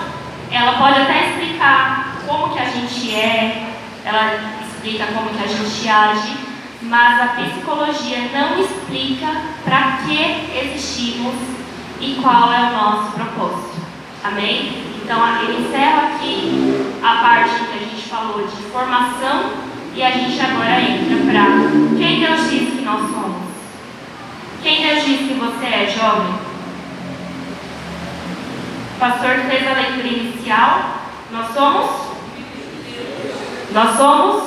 ela pode até explicar como que a gente é, ela explica como que a gente age, mas a psicologia não explica para que existimos e qual é o nosso propósito. Amém? Então, eu encerro aqui a parte que a gente falou de formação e a gente agora entra para quem Deus diz que nós somos. Quem Deus diz que você é, jovem? pastor fez a leitura inicial. Nós somos? Nós somos?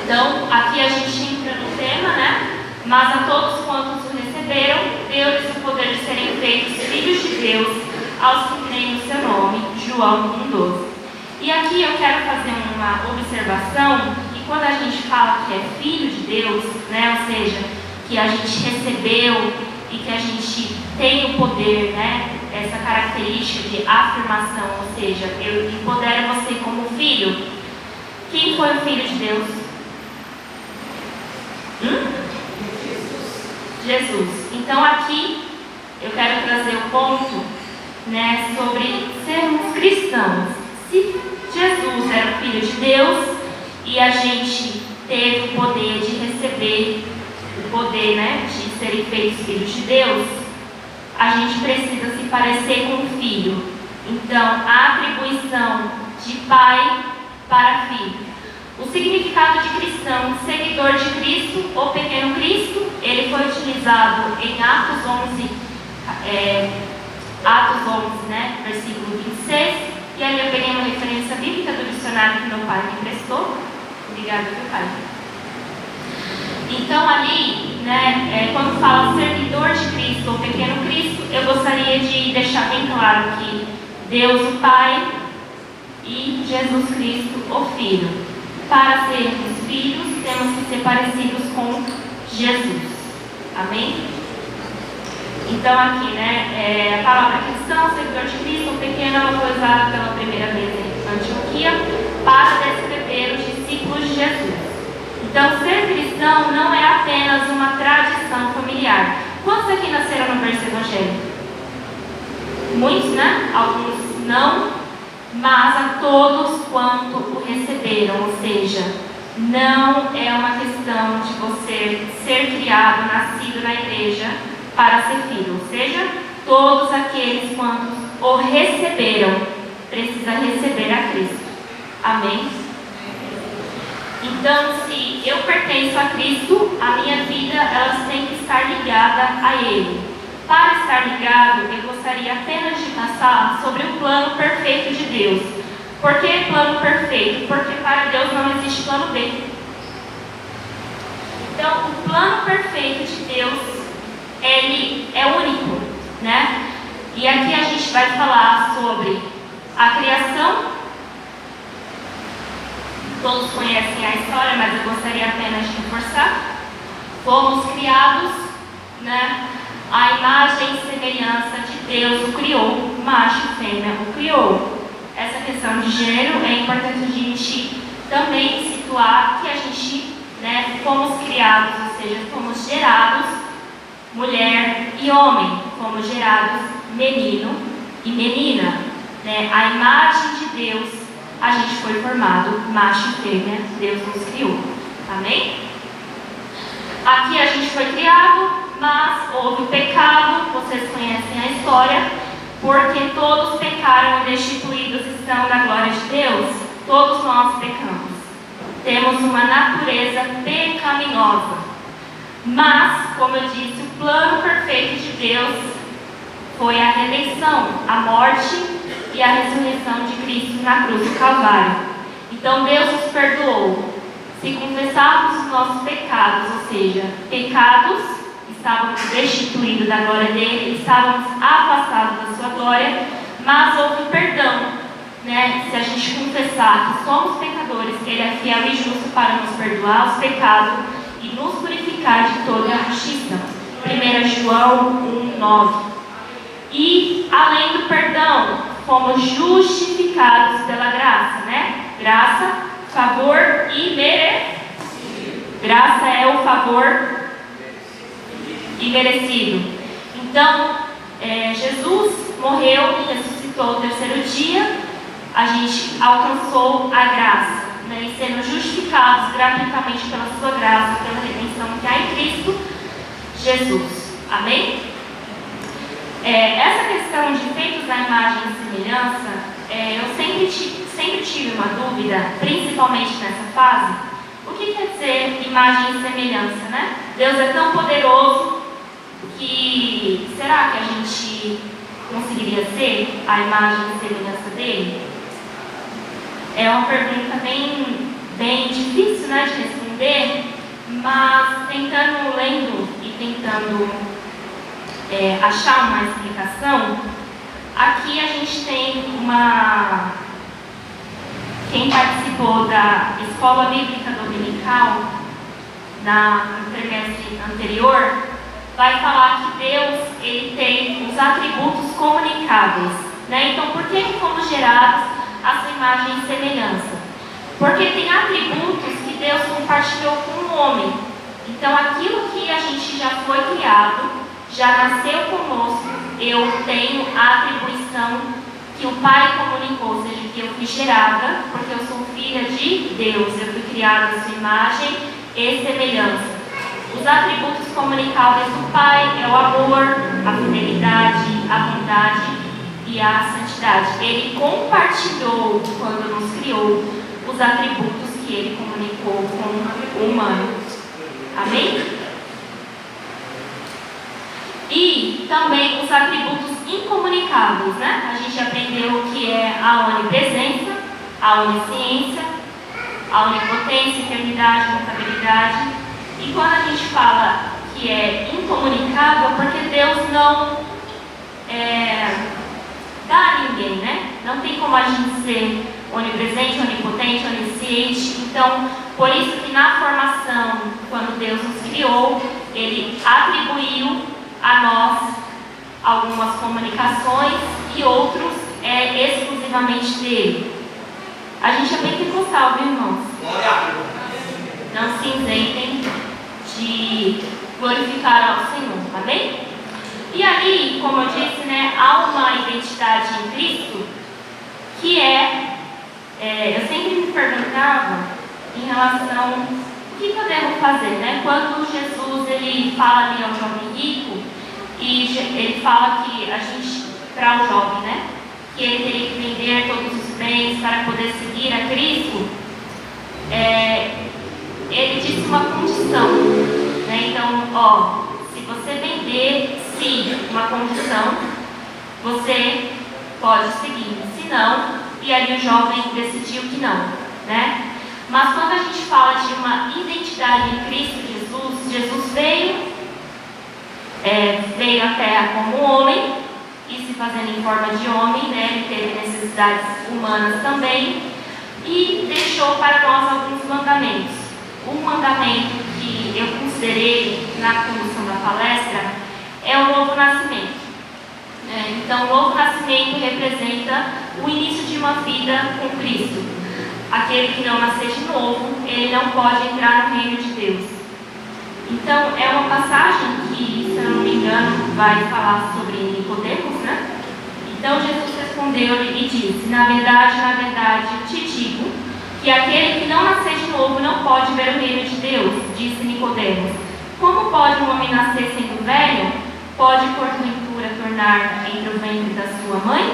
Então, aqui a gente entra no tema, né? Mas a todos quantos o receberam, deu-lhes o poder de serem feitos filhos de Deus, aos que creem no seu nome. João 1,12. E aqui eu quero fazer uma observação, que quando a gente fala que é filho de Deus, né? Ou seja, que a gente recebeu e que a gente tem o poder, né? Essa característica de afirmação, ou seja, eu empodero você como filho. Quem foi o filho de Deus? Jesus. Então aqui eu quero trazer o ponto, né, sobre sermos cristãos. Se Jesus era o Filho de Deus e a gente teve o poder de receber o poder, né, de serem feitos filhos de Deus, a gente precisa se parecer com o Filho. Então, a atribuição de pai para filho. O significado de cristão, seguidor de Cristo ou pequeno Cristo, ele foi utilizado em Atos 11, né, versículo 26, e ali eu peguei uma referência bíblica do dicionário que meu pai me emprestou. Obrigada, meu pai. Então ali, né, quando fala servidor de Cristo ou pequeno Cristo, eu gostaria de deixar bem claro que Deus o Pai e Jesus Cristo o Filho. Para sermos filhos, temos que ser parecidos com Jesus. Amém? Então aqui, né, a palavra cristão, seguidor de Cristo, ou pequeno, ela foi usada pela primeira vez em Antioquia para descrever os discípulos de Jesus. Então, ser cristão não é apenas uma tradição familiar. Quantos aqui nasceram no berço evangélico? Muitos, né? Alguns não. Mas a todos quanto o receberam, ou seja, não é uma questão de você ser criado, nascido na igreja para ser filho, ou seja, todos aqueles quantos o receberam, precisa receber a Cristo. Amém? Então, se eu pertenço a Cristo, a minha vida elas tem que estar ligada a Ele. Para estar ligado, eu gostaria apenas de passar sobre o plano perfeito de Deus. Por que plano perfeito? Porque para Deus não existe plano B. Então, o plano perfeito de Deus, ele é único, né? E aqui a gente vai falar sobre a criação. Todos conhecem a história, mas eu gostaria apenas de reforçar. Fomos criados, né? A imagem e semelhança de Deus o criou, macho e fêmea o criou. Essa questão de gênero é importante a gente também situar que a gente, né, fomos criados, ou seja, fomos gerados mulher e homem, fomos gerados menino e menina, né? A imagem de Deus, a gente foi formado macho e fêmea, Deus nos criou. Amém? Aqui a gente foi criado, mas houve o pecado, vocês conhecem a história, porque todos pecaram e destituídos estão da glória de Deus. Todos nós pecamos. Temos uma natureza pecaminosa. Mas, como eu disse, o plano perfeito de Deus foi a redenção, a morte e a ressurreição de Cristo na cruz do Calvário. Então Deus nos perdoou. Se confessarmos os nossos pecados, ou seja, pecados, estávamos destituídos da glória dele, estávamos afastados da sua glória, mas houve perdão, né? Se a gente confessar que somos pecadores, ele é fiel e justo para nos perdoar os pecados e nos purificar de toda a justiça. 1 João 1,9. E além do perdão, fomos justificados pela graça, né? Graça, favor e merecido. Graça é o favor e merecido. Então, Jesus morreu e ressuscitou ao terceiro dia. A gente alcançou a graça, né? E sendo justificados gratuitamente pela sua graça, pela redenção que há em Cristo Jesus. Amém? Essa questão de feitos à imagem e semelhança, eu sempre tive uma dúvida, principalmente nessa fase. O que quer dizer imagem e semelhança, né? Deus é tão poderoso que será que a gente conseguiria ser a imagem e semelhança dele? É uma pergunta bem difícil, né, de responder, mas lendo e tentando achar uma explicação, aqui a gente tem quem participou da escola bíblica dominical no trimestre anterior, vai falar que Deus ele tem os atributos comunicáveis, né? Então, por que fomos gerados a sua imagem e semelhança? Porque tem atributos que Deus compartilhou com o homem. Então, aquilo que a gente já foi criado, já nasceu conosco, eu tenho a atribuição que o Pai comunicou, ou seja, que eu fui gerada, porque eu sou filha de Deus, eu fui criada à sua imagem e semelhança. Os atributos comunicáveis do Pai é o amor, a fidelidade, a bondade e a santidade. Ele compartilhou, quando nos criou, os atributos que ele comunicou com o humano. Amém? E também os atributos incomunicáveis, né? A gente aprendeu que é a onipresença, a onisciência, a onipotência, eternidade, mutabilidade. E quando a gente fala que é incomunicável, porque Deus não dá a ninguém, né? Não tem como a gente ser onipresente, onipotente, onisciente. Então, por isso que na formação, quando Deus nos criou, Ele atribuiu a nós algumas comunicações e outros exclusivamente dele. A gente é pentecostal, viu, irmãos? Não se isentem de glorificar ao Senhor, amém? E aí, como eu disse, né, há uma identidade em Cristo que eu sempre me perguntava em relação o que eu devo fazer, né? Quando Jesus ele fala ali ao jovem rico e ele fala que a gente, para o jovem, né, que ele teria que vender todos os bens para poder seguir a Cristo, ele disse uma condição, né? Então, se você vender uma condição, você pode seguir, se não, e ali o jovem decidiu que não, né? Mas quando a gente fala de uma identidade em Cristo Jesus veio à Terra como homem e se fazendo em forma de homem, né? Ele teve necessidades humanas também e deixou para nós alguns mandamentos. Um mandamento que eu considerei na condução da palestra é o novo nascimento. Então, o novo nascimento representa o início de uma vida com Cristo. Aquele que não nascer de novo, ele não pode entrar no reino de Deus. Então, é uma passagem que, se eu não me engano, vai falar sobre Nicodemos, né? Então, Jesus respondeu-lhe e disse: na verdade, eu te digo que aquele que não nascer de novo não pode ver o reino de Deus. Disse Nicodemos: como pode um homem nascer sendo velho? Pode, porventura, tornar entre o ventre da sua mãe?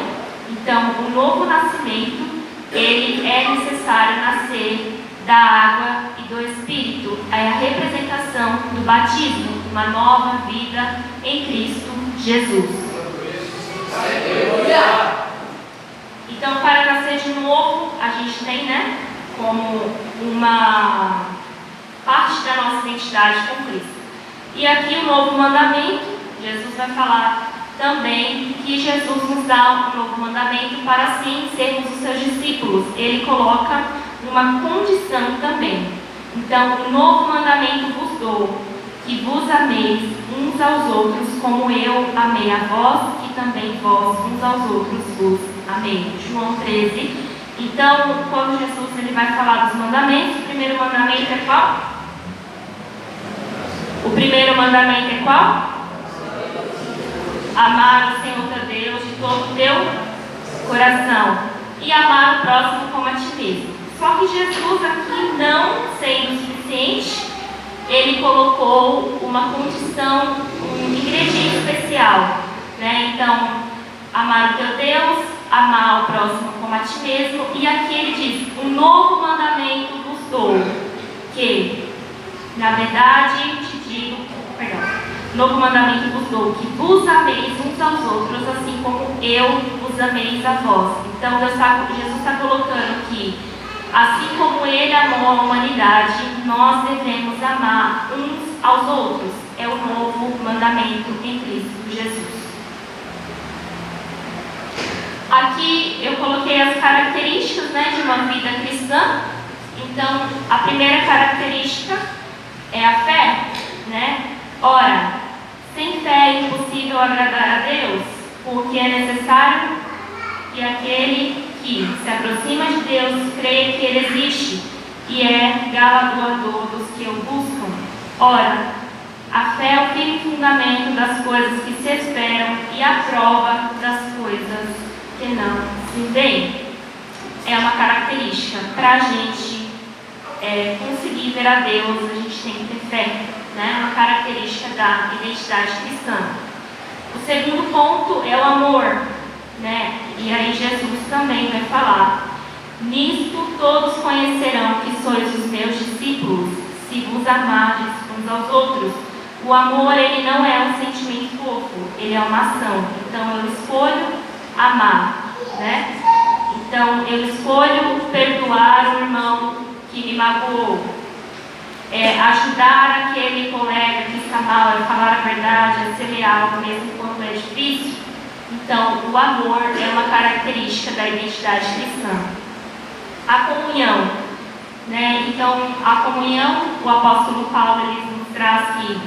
Então, o novo nascimento, ele é necessário nascer da água e do Espírito. É a representação do batismo, uma nova vida em Cristo Jesus. Então, para nascer de novo, a gente tem, né, como uma parte da nossa identidade com Cristo. E aqui o novo mandamento, Jesus vai falar também que Jesus nos dá um novo mandamento para assim sermos os seus discípulos. Ele coloca uma condição também. Então, o novo mandamento vos dou, que vos ameis uns aos outros, como eu amei a vós, e também vós uns aos outros vos amei. João 13. Então, quando Jesus ele vai falar dos mandamentos, o primeiro mandamento é qual? O primeiro mandamento é qual? Amar o Senhor teu Deus de todo o teu coração e amar o próximo como a ti mesmo. Só que Jesus aqui, não sendo suficiente, ele colocou uma condição, um ingrediente especial, né? Então, amar o teu Deus, amar o próximo como a ti mesmo. E aqui ele diz: um novo mandamento vos dou, que na verdade te digo, novo mandamento vos dou, que vos ameis uns aos outros, assim como eu vos ameis a vós. Então Jesus está colocando que, assim como Ele amou a humanidade, nós devemos amar uns aos outros. É o novo mandamento em Cristo Jesus. Aqui eu coloquei as características, de uma vida cristã. Então, a primeira característica é a fé, Ora, sem fé é impossível agradar a Deus, porque é necessário que aquele que se aproxima de Deus creia que Ele existe e é galardoador dos que o buscam. Ora, a fé é o firme fundamento das coisas que se esperam e a prova das coisas que não se veem. É uma característica. Para a gente conseguir ver a Deus, a gente tem que ter fé. Uma característica da identidade cristã. O segundo ponto é o amor. E aí Jesus também vai falar: nisto todos conhecerão que sois os meus discípulos, se vos amardes uns aos outros. O amor, ele não é um sentimento fofo, ele é uma ação. Então eu escolho amar, Então eu escolho perdoar o irmão que me magoou, ajudar aquele colega que está mal, falar a verdade, ser leal mesmo quando é difícil. Então o amor é uma característica da identidade cristã. A comunhão, Então a comunhão, o apóstolo Paulo ele nos traz que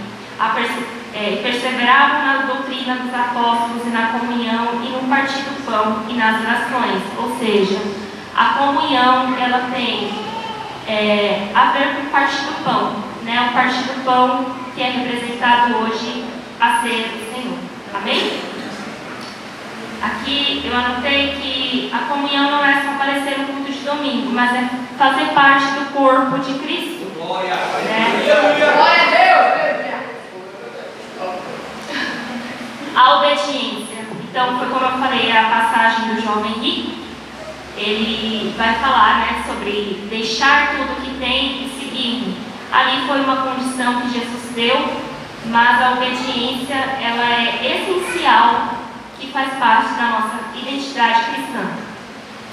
perseveravam na doutrina dos apóstolos e na comunhão e no partir do pão e nas orações. Ou seja, a comunhão ela tem a ver com o partir do pão, o partir do pão que é representado hoje a ceia do Senhor. Amém? Aqui eu anotei que a comunhão não é só aparecer no culto de domingo, mas é fazer parte do corpo de Cristo. Glória a Deus! A obediência. Então, foi como eu falei, a passagem do jovem rico. Ele vai falar sobre deixar tudo que tem e seguir-me. Ali foi uma condição que Jesus deu, mas a obediência ela é essencial, que faz parte da nossa identidade cristã.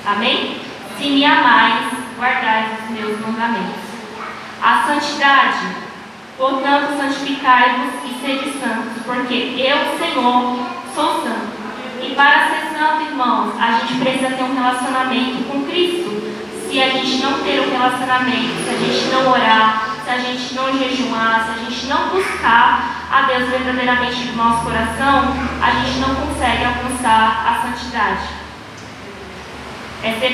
Amém? Se me amais, guardais os meus mandamentos. A santidade, portanto, santificai-vos e sede santos, porque eu, Senhor, sou santo. E para ser santo, irmãos, a gente precisa ter um relacionamento com Cristo. Se a gente não ter um relacionamento, se a gente não orar, se a gente não jejuar, se a gente não buscar a Deus verdadeiramente do nosso coração, a gente não consegue alcançar a santidade. É ser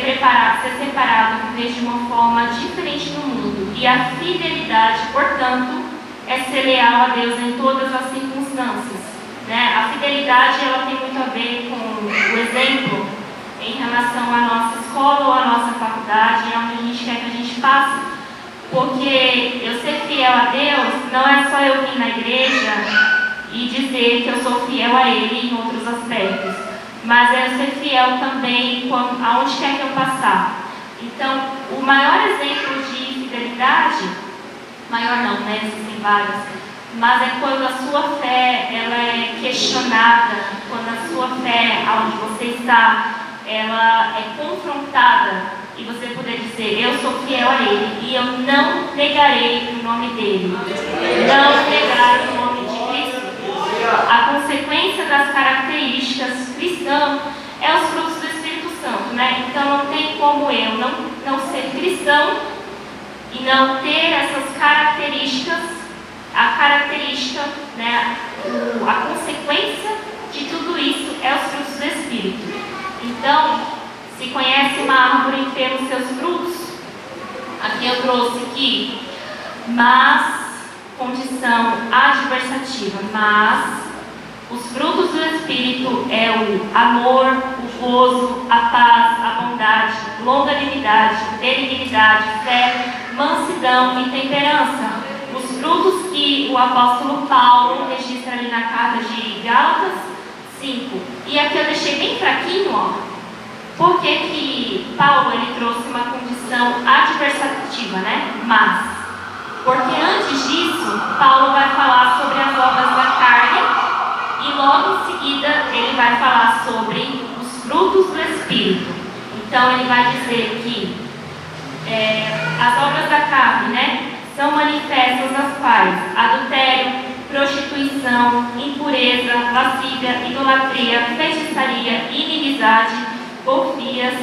separado, viver de uma forma diferente no mundo. E a fidelidade, portanto, é ser leal a Deus em todas as circunstâncias. A fidelidade ela tem muito a ver com o exemplo em relação à nossa escola ou à nossa faculdade, onde a gente quer que a gente passe. Porque eu ser fiel a Deus não é só eu vir na igreja e dizer que eu sou fiel a Ele em outros aspectos, mas é eu ser fiel também aonde quer que eu passar. Então, o maior exemplo de fidelidade, maior não, existem vários, mas é quando a sua fé ela é questionada, quando a sua fé, aonde você está, ela é confrontada e você poder dizer, eu sou fiel a Ele e eu não negarei o nome dEle, não negar o nome de Cristo. A consequência das características cristãs é os frutos do Espírito Santo, Então não tem como eu não ser cristão e não ter essas características. A característica, a consequência de tudo isso é os frutos do Espírito. Então, se conhece uma árvore pelos seus frutos, aqui eu trouxe aqui, mas, condição adversativa, mas os frutos do Espírito é o amor, o gozo, a paz, a bondade, longanimidade, benignidade, fé, mansidão e temperança. Os frutos que o apóstolo Paulo registra ali na carta de Gálatas 5. E aqui eu deixei bem fraquinho, Por que Paulo ele trouxe uma condição adversativa, Mas Porque antes disso, Paulo vai falar sobre as obras da carne e logo em seguida ele vai falar sobre os frutos do Espírito. Então ele vai dizer que as obras da carne, né, são manifestas as quais adultério, prostituição, impureza, lascívia, idolatria, feitiçaria, inimizade, porfias,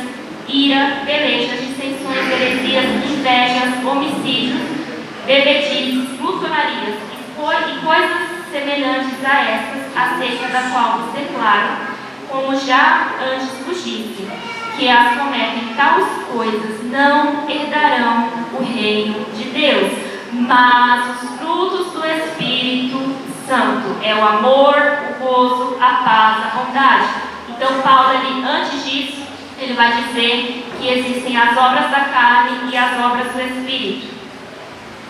ira, pelejas, dissensões, heresias, invejas, homicídios, bebedices, glutonarias e coisas semelhantes a estas, acerca da qual vos declaro, como já antes vos disse, que as cometem tais coisas não herdarão o reino de Deus. Mas os frutos do Espírito Santo é o amor, o gozo, a paz, a bondade. Então Paulo, antes disso, ele vai dizer que existem as obras da carne e as obras do Espírito.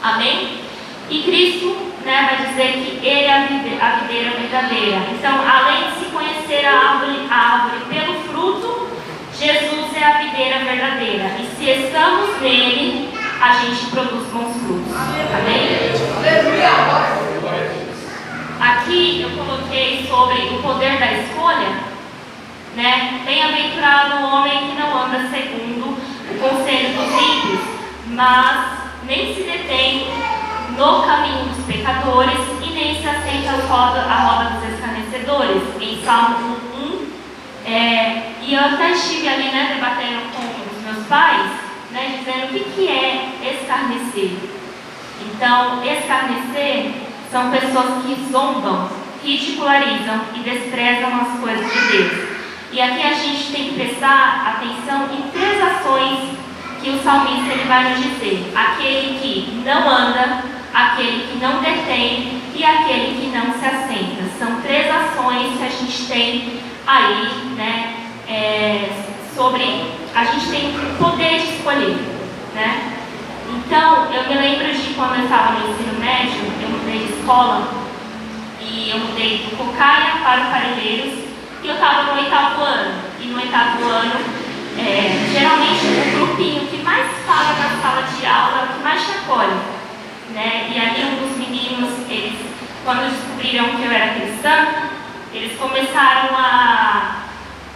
Amém? E Cristo, né, vai dizer que Ele é a videira verdadeira. Então, além de se conhecer a árvore pelo fruto, Jesus é a videira verdadeira. E se estamos nele, a gente produz bons frutos. Amém? Aqui eu coloquei sobre o poder da escolha, né? Bem-aventurado o homem que não anda segundo o conselho dos ímpios, mas nem se detém no caminho dos pecadores e nem se assenta a roda dos escarnecedores. Em Salmo 1, e eu até estive ali, né, debatendo com os meus pais, né, dizendo o que é escarnecer. Então, escarnecer são pessoas que zombam, ridicularizam e desprezam as coisas de Deus. E aqui a gente tem que prestar atenção em 3 ações que o salmista ele vai nos dizer: aquele que não anda, aquele que não detém e aquele que não se assenta. São 3 ações que a gente tem aí, né, sobre a gente tem o poder de escolher, né? Então, eu me lembro de quando eu estava no ensino médio, eu mudei de escola e eu mudei do Cocaia para o Parelheiros e eu estava no 8º ano. E no 8º ano, geralmente o grupinho que mais fala na sala de aula é o que mais te acolhe, né? E ali um dos meninos, eles, quando descobriram que eu era cristã, eles começaram a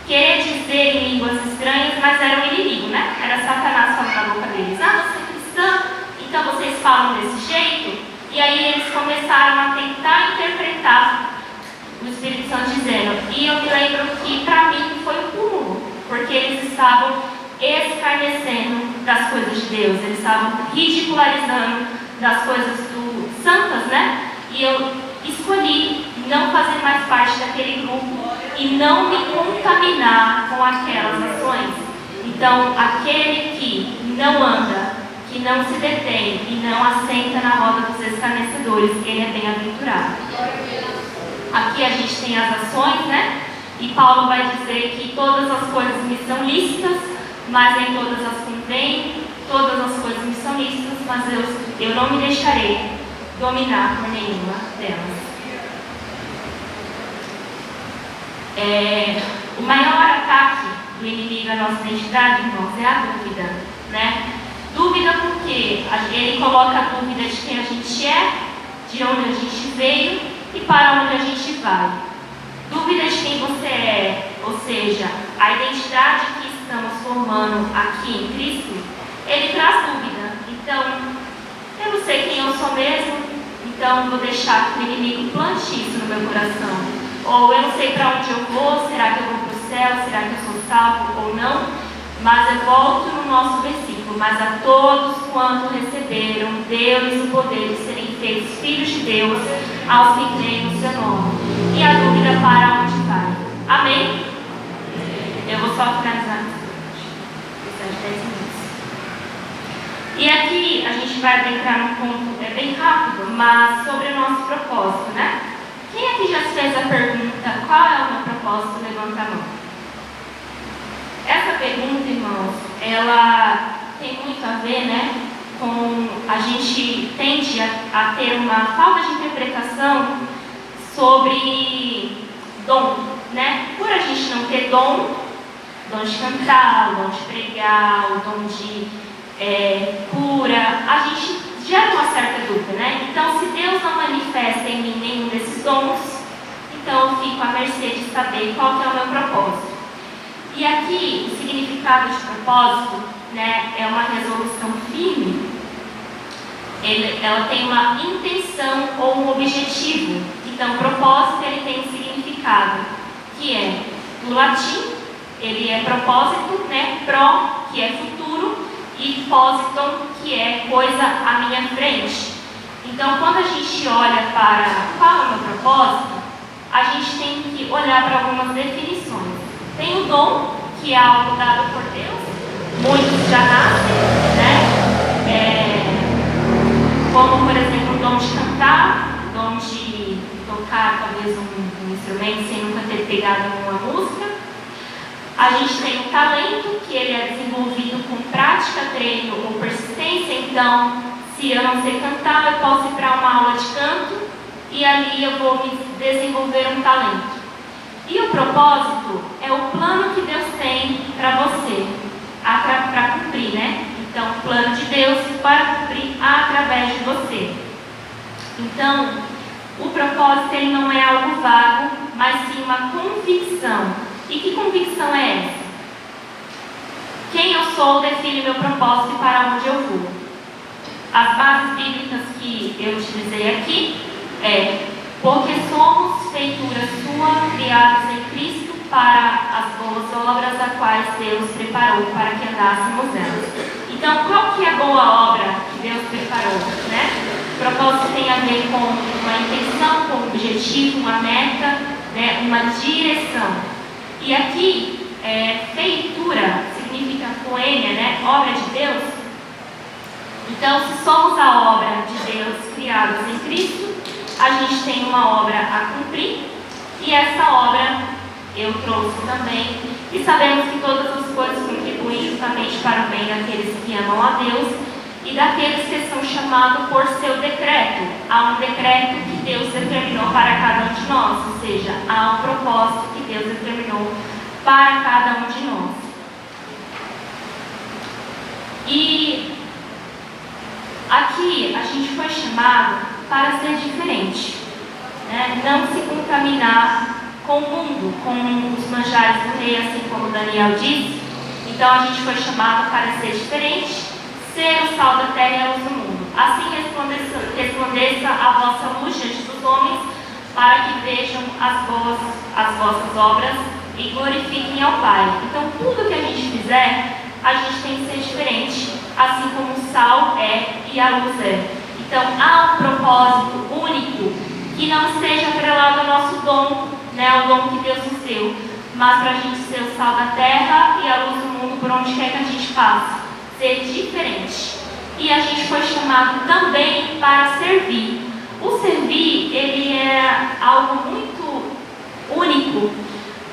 querer dizer em línguas estranhas, mas era um inimigo, né? Era Satanás falando na boca deles: ah, você é cristã, então vocês falam desse jeito? E aí eles começaram a tentar interpretar o Espírito Santo dizendo. E eu me lembro que para mim foi um cúmulo, porque eles estavam escarnecendo das coisas de Deus, eles estavam ridicularizando das coisas santas, né? E eu escolhi não fazer mais parte daquele grupo e não me contaminar com aquelas ações. Então, aquele que não anda, que não se detém e não assenta na roda dos escarnecedores, ele é bem-aventurado. Aqui a gente tem as ações, né? E Paulo vai dizer que todas as coisas me são lícitas, mas nem todas as convêm. Todas as coisas me são lícitas, mas eu não me deixarei dominar por nenhuma delas. O maior ataque do inimigo à nossa identidade, irmãos, é a dúvida, né? Dúvida porque ele coloca a dúvida de quem a gente é, de onde a gente veio e para onde a gente vai. Dúvida de quem você é, ou seja, a identidade que estamos formando aqui em Cristo, ele traz dúvida. Então, eu não sei quem eu sou mesmo, então vou deixar que o inimigo plante isso no meu coração. Ou eu não sei para onde eu vou, será que eu vou para o céu, será que eu sou salvo ou não? Mas eu volto no nosso versículo: mas a todos quanto receberam, deu-lhes o poder de serem feitos filhos de Deus, aos que creem no seu nome. E a dúvida para onde vai? Amém? Eu vou só finalizar de 10 minutos. E aqui a gente vai adentrar num ponto bem rápido, mas sobre o nosso propósito, né? Quem aqui já se fez a pergunta: qual é o meu propósito? Levanta a mão. Essa pergunta, irmãos, ela tem muito a ver, né, com a gente tende a ter uma falta de interpretação sobre dom, né? Por a gente não ter dom de cantar, o dom de pregar, o dom de cura, a gente gera uma certa dúvida, né? Então, se Deus não manifesta em mim nenhum desses dons, então eu fico à mercê de saber qual que é o meu propósito. E aqui, o significado de propósito, né, é uma resolução firme. Ela tem uma intenção ou um objetivo. Então, propósito, ele tem um significado, que é, no latim, ele é propósito, né, pro, que é futuro, e positon, que é coisa à minha frente. Então, quando a gente olha para qual é o meu propósito, a gente tem que olhar para algumas definições. Tem o dom, que é algo dado por Deus, muitos já nascem, né? Como, por exemplo, o dom de cantar, o dom de tocar talvez um instrumento sem nunca ter pegado uma música. A gente tem o talento, que ele é desenvolvido com prática, treino ou persistência. Então, se eu não sei cantar, eu posso ir para uma aula de canto e ali eu vou me desenvolver um talento. E o propósito é o plano que Deus tem para você, para cumprir, né? Então, o plano de Deus para cumprir através de você. Então, o propósito ele não é algo vago, mas sim uma convicção. E que convicção é essa? Quem eu sou define meu propósito e para onde eu vou. As bases bíblicas que eu utilizei aqui porque somos feitura sua, criados em Cristo para as boas obras a quais Deus preparou para que andássemos nelas. Então, qual que é a boa obra que Deus preparou, né? O propósito tem a ver com uma intenção, com um objetivo, uma meta, né? Uma direção. E aqui, feitura significa poêmia, né? Obra de Deus. Então, se somos a obra de Deus criados em Cristo, a gente tem uma obra a cumprir, e essa obra eu trouxe também, e sabemos que todas as coisas contribuem justamente para o bem daqueles que amam a Deus e daqueles que são chamados por seu decreto. Há um decreto que Deus determinou para cada um de nós, ou seja, há um propósito que Deus determinou para cada um de nós. E aqui a gente foi chamado para ser diferente, né? Não se contaminar com o mundo, com os manjares do rei, assim como Daniel disse. Então a gente foi chamado para ser diferente, ser o sal da terra e a luz do mundo. Assim resplandeça a vossa luz diante dos homens, para que vejam as vossas obras e glorifiquem ao Pai. Então tudo que a gente fizer, a gente tem que ser diferente, assim como o sal é e a luz é. Então, há um propósito único que não esteja atrelado ao nosso dom, né, o dom que Deus nos deu, mas para a gente ser o sal da terra e a luz do mundo por onde quer que a gente passe, ser diferente. E a gente foi chamado também para servir. O servir, ele é algo muito único,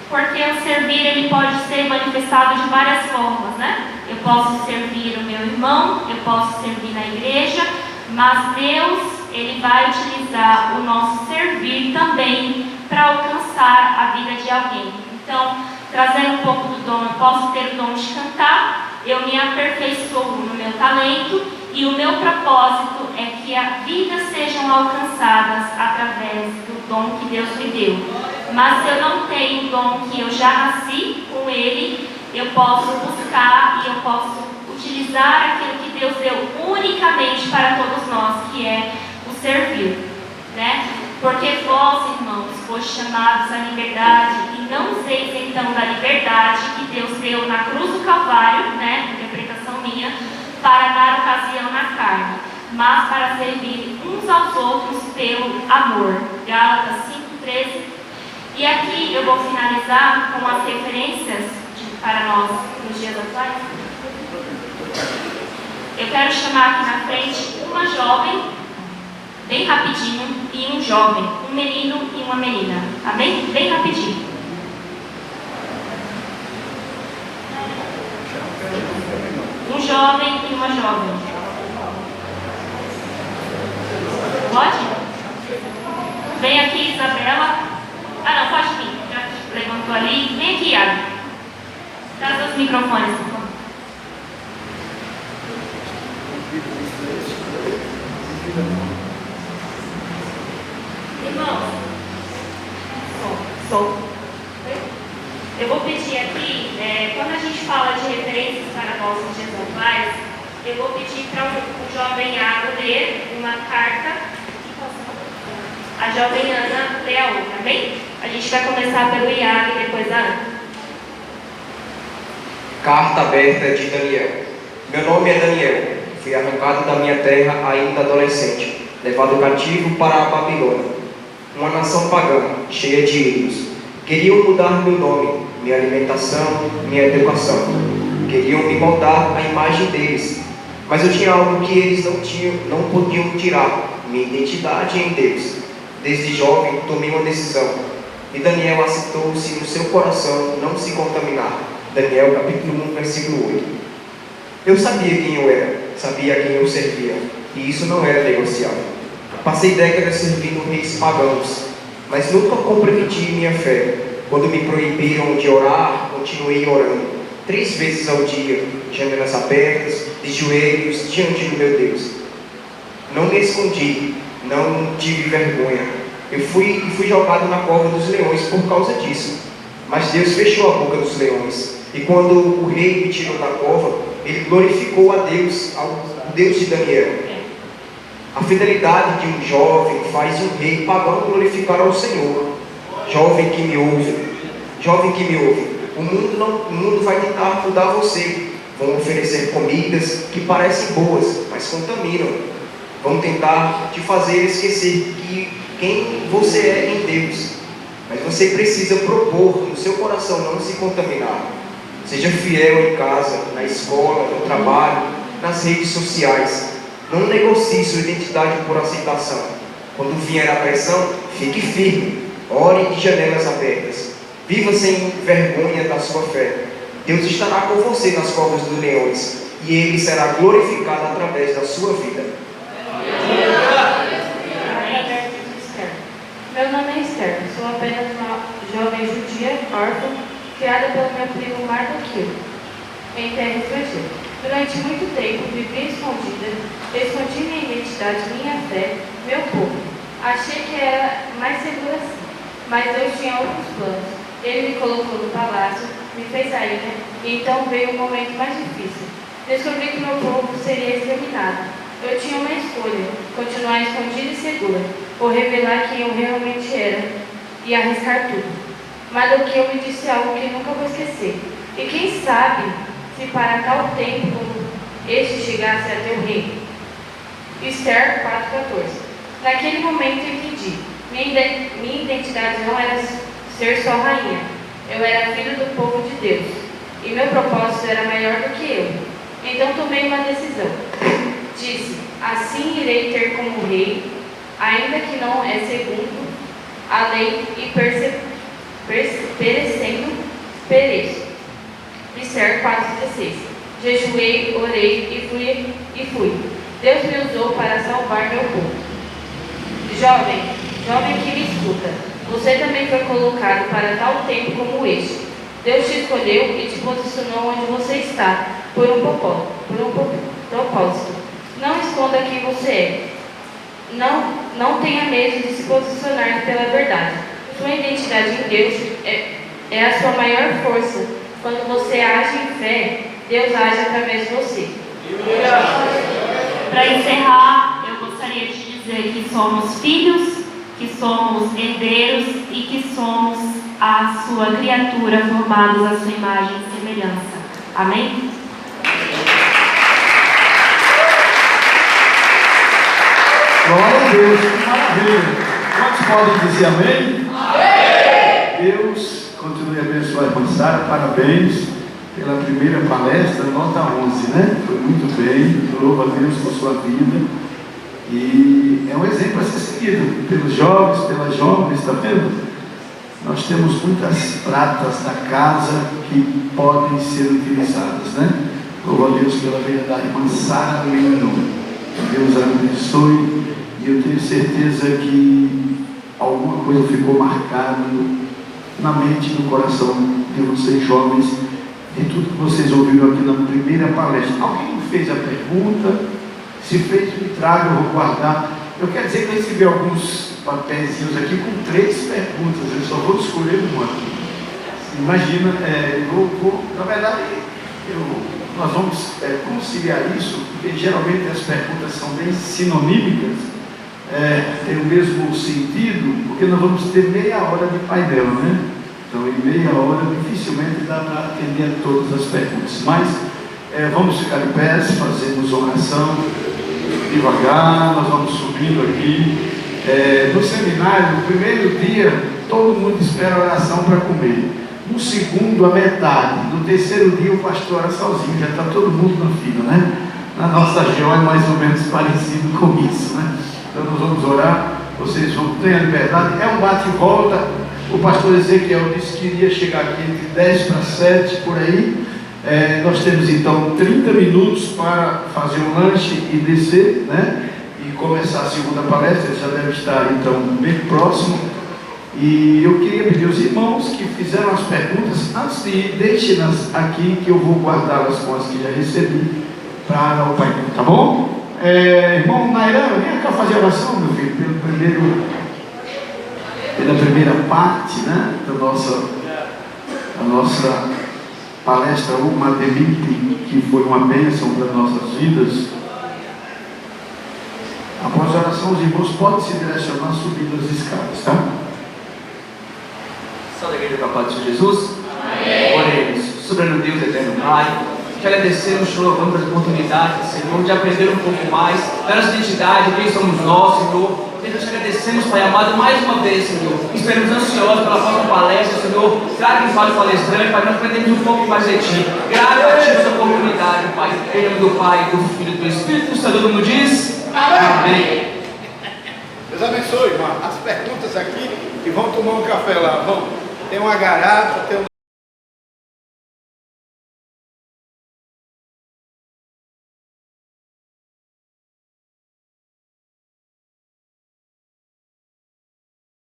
porque o servir ele pode ser manifestado de várias formas, né? Eu posso servir o meu irmão, eu posso servir na igreja, mas Deus, ele vai utilizar o nosso servir também para alcançar a vida de alguém. Então, trazendo um pouco do dom, eu posso ter o dom de cantar, eu me aperfeiçoo no meu talento e o meu propósito é que as vidas sejam alcançadas através do dom que Deus me deu. Mas se eu não tenho o dom que eu já nasci com ele, eu posso buscar e eu posso utilizar aquilo que Deus deu unicamente para todos nós, que é o servir, né? Porque vós, irmãos, fostes chamados à liberdade, e não useis então da liberdade que Deus deu na cruz do Calvário, né? Interpretação minha, para dar ocasião na carne, mas para servir uns aos outros pelo amor. Gálatas 5:13. E aqui eu vou finalizar com as referências para nós nos dias atuais. Eu quero chamar aqui na frente uma jovem, bem rapidinho, e um jovem, um menino e uma menina. Amém? Bem rapidinho. Um jovem e uma jovem. Pode? Vem aqui, Isabela. Ah, não, pode vir. Já levantou ali. Vem aqui, Iago. Traz os microfones, por favor. Irmãos, eu vou pedir aqui, quando a gente fala de referências para nossos exemplares, eu vou pedir para o jovem Iago ler uma carta. A jovem Ana lê a outra, amém? A gente vai começar pelo Iago e depois a Ana. Carta aberta de Daniel. Meu nome é Daniel. Fui arrancado da minha terra ainda adolescente, levado cativo para a Babilônia, uma nação pagã, cheia de ídolos. Queriam mudar meu nome, minha alimentação, minha educação. Queriam me moldar à imagem deles. Mas eu tinha algo que eles não podiam tirar: minha identidade em Deus. Desde jovem tomei uma decisão, e Daniel aceitou-se no seu coração não se contaminar. Daniel capítulo 1, versículo 8. Eu sabia quem eu era, sabia a quem eu servia, e isso não era negociável. Passei décadas servindo reis pagãos, mas nunca comprometi minha fé. Quando me proibiram de orar, continuei orando, 3 vezes ao dia, janelas abertas, de joelhos diante do meu Deus. Não me escondi, não tive vergonha. Eu fui jogado na cova dos leões por causa disso. Mas Deus fechou a boca dos leões. E quando o rei me tirou da cova, ele glorificou a Deus, ao Deus de Daniel. A fidelidade de um jovem faz um rei pagão glorificar ao Senhor. Jovem que me ouve, o mundo vai tentar mudar você. Vão oferecer comidas que parecem boas, mas contaminam. Vão tentar te fazer esquecer quem você é em Deus. Mas você precisa propor no seu coração não se contaminar. Seja fiel em casa, na escola, no trabalho, nas redes sociais. Não negocie sua identidade por aceitação. Quando vier a pressão, fique firme. Ore de janelas abertas. Viva sem vergonha da sua fé. Deus estará com você nas covas dos leões, e Ele será glorificado através da sua vida. Meu nome é Esther, sou apenas uma jovem judia, órfã, criada pelo meu primo Mardoqueu, em terra estrangeira. Durante muito tempo vivi escondida, escondi minha identidade, minha fé, meu povo. Achei que era mais seguro assim, mas Deus tinha outros planos. Ele me colocou no palácio, me fez rainha, e então veio o momento mais difícil. Descobri que meu povo seria exterminado. Eu tinha uma escolha: continuar escondida e segura, ou revelar quem eu realmente era e arriscar tudo. Mardoqueu me disse algo que nunca vou esquecer. E quem sabe se para tal tempo como este chegasse até o rei. Esther 4,14. Naquele momento entendi. Minha identidade não era ser só rainha. Eu era filho do povo de Deus. E meu propósito era maior do que eu. Então tomei uma decisão. Disse: assim irei ter como rei, ainda que não é segundo a lei, e perecendo, pereço. Esther 4,16. Jejuei, orei e fui. Deus me usou para salvar meu povo. Jovem que me escuta, você também foi colocado para tal tempo como este. Deus te escolheu e te posicionou onde você está, por um propósito. Não esconda quem você é. Não tenha medo de se posicionar pela verdade. Sua identidade em Deus é a sua maior força. Quando você age em fé, Deus age através de você. Para encerrar, eu gostaria de dizer que somos filhos, que somos herdeiros e que somos a sua criatura, formados à sua imagem e semelhança. Amém? Glória a Deus, que maravilha. Quantos podem dizer amém? Amém! Deus continue a abençoar a irmã Sara, parabéns pela primeira palestra, nota 11, né? Foi muito bem, louvo a Deus por sua vida. E é um exemplo a ser seguido pelos jovens, pelas jovens, está vendo? Nós temos muitas pratas da casa que podem ser utilizadas, né? Louvo a Deus pela vida da irmã Sara Lino. Que Deus a abençoe. E eu tenho certeza que alguma coisa ficou marcada na mente e no coração de vocês jovens, de tudo que vocês ouviram aqui na primeira palestra. Alguém fez a pergunta? Se fez, me traga, eu vou guardar. Eu quero dizer que eu recebi alguns papéis aqui com 3 perguntas, eu só vou escolher uma. Imagina, na verdade, nós vamos conciliar isso, porque geralmente as perguntas são bem sinonímicas, tem o mesmo sentido, porque nós vamos ter meia hora de painel, né? Então, em meia hora, dificilmente dá para atender a todas as perguntas. Mas, vamos ficar de pé, fazemos oração devagar, nós vamos subindo aqui. No seminário, no primeiro dia, todo mundo espera oração para comer. No segundo, a metade. No terceiro dia, o pastor ora sozinho, já está todo mundo na fila, né? Na nossa GO é mais ou menos parecido com isso, né? Então, nós vamos orar, vocês vão ter a liberdade. É um bate e volta. O pastor Ezequiel disse que iria chegar aqui entre 10 para 7, por aí. Nós temos então 30 minutos para fazer um lanche e descer, né? E começar a segunda palestra, ele já deve estar então bem próximo. E eu queria pedir aos irmãos que fizeram as perguntas, antes de ir, deixem-nas aqui, que eu vou guardá-las com as que já recebi para o Pai, tá bom? Irmão Nairan, vem cá fazer a oração, meu filho, pela primeira parte, né, da nossa palestra Uma Delite, que foi uma bênção para nossas vidas. Após a oração, os irmãos podem se direcionar subindo as escadas, tá? Salve a igreja com a paz de Jesus. Amém. Oremos. Soberano Deus, eterno Pai, te agradecemos, te louvamos pela oportunidade, Senhor, de aprender um pouco mais da nossa identidade, quem somos nós, Senhor. Deus, te agradecemos, Pai amado, mais uma vez, Senhor. Esperamos ansiosos pela próxima palestra, Senhor. Grato para o palestrante, Pai, nós aprendemos um pouco mais de Ti. Grato a Ti essa oportunidade, Pai. Em nome do Pai, do Filho e do Espírito Santo, todo mundo diz amém. Deus abençoe, irmão. As perguntas aqui e vão tomar um café lá. Vão. Tem uma garrafa, tem um